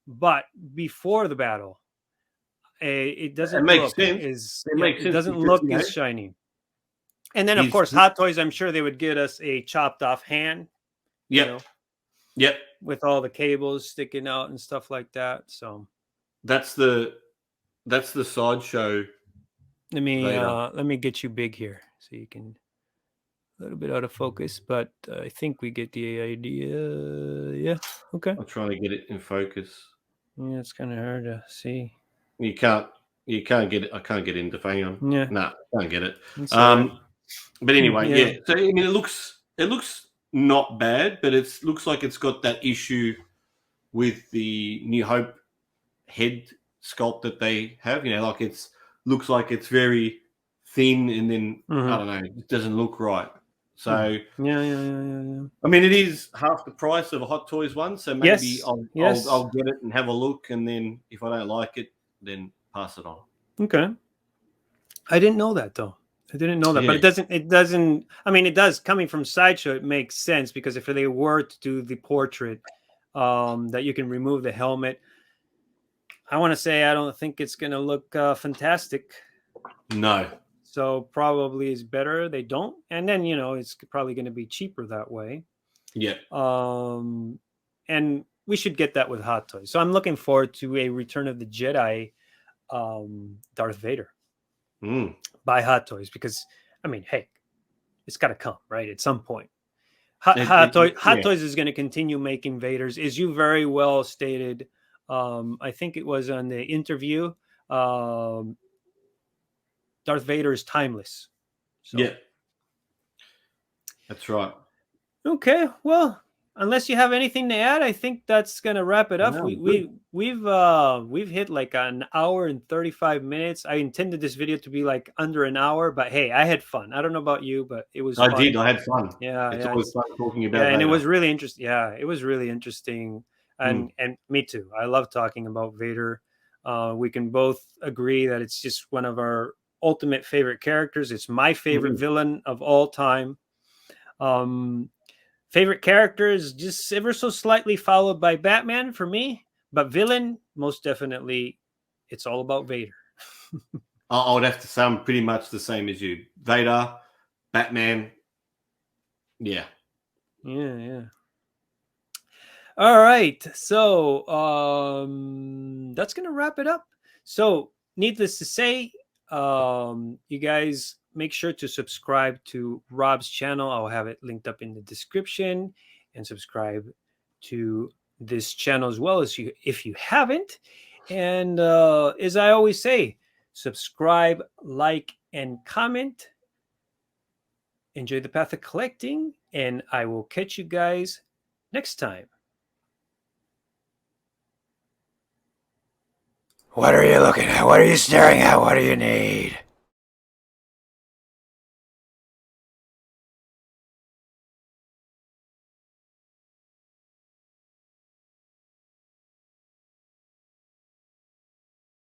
But before the battle, it doesn't look as shiny. And then, of course, Hot Toys, I'm sure they would get us a chopped off hand. Yep. With all the cables sticking out and stuff like that. So that's the Sideshow. Let me get you big here so you can a little bit out of focus, but I think we get the idea. Yeah. Okay. I'm trying to get it in focus. Yeah, it's kind of hard to see. You can't get it. I can't get into hang on. Yeah. Nah, can't get it. But anyway, yeah. So I mean, it looks not bad, but it looks like it's got that issue with the New Hope head sculpt that they have. Like looks like it's very thin, and then I Mhm. don't know, it doesn't look right. So Yeah. I mean, it is half the price of a Hot Toys one, so maybe Yes. I'll Yes. I'll get it and have a look, and then if I don't like it, then pass it on. Okay. I didn't know that though. I didn't know that, but Yeah. it doesn't, I mean, it does, coming from Sideshow, it makes sense, because if they were to do the portrait, that you can remove the helmet, I want to say I don't think it's going to look fantastic. No. So probably it's better they don't. And then, you know, it's probably going to be cheaper that way. Yeah. And we should get that with Hot Toys. So I'm looking forward to a Return of the Jedi Darth Vader by Hot Toys, because, I mean, hey, it's got to come, right? At some point. Hot Toys is going to continue making Vaders, as you very well stated. I think it was on the interview. Darth Vader is timeless. So. Yeah. That's right. Okay, well, unless you have anything to add, I think that's gonna wrap it up. No, We've hit like an hour and 35 minutes. I intended this video to be like under an hour, but hey, I had fun. I don't know about you, but it was fun. I had fun. Yeah, it's always fun talking about. Yeah, and Vader. it was really interesting. Yeah, it was really interesting, and me too. I love talking about Vader. We can both agree that it's just one of our ultimate favorite characters. It's my favorite villain of all time. Favorite characters, just ever so slightly followed by Batman for me, but villain, most definitely, it's all about Vader. I would have to say I'm pretty much the same as you. Vader, Batman. Yeah. All right. So that's going to wrap it up. So needless to say, you guys make sure to subscribe to Rob's channel. I'll have it linked up in the description, and subscribe to this channel as well, as if you haven't. And as I always say, subscribe, like, and comment. Enjoy the path of collecting, and I will catch you guys next time. What are you looking at? What are you staring at? What do you need?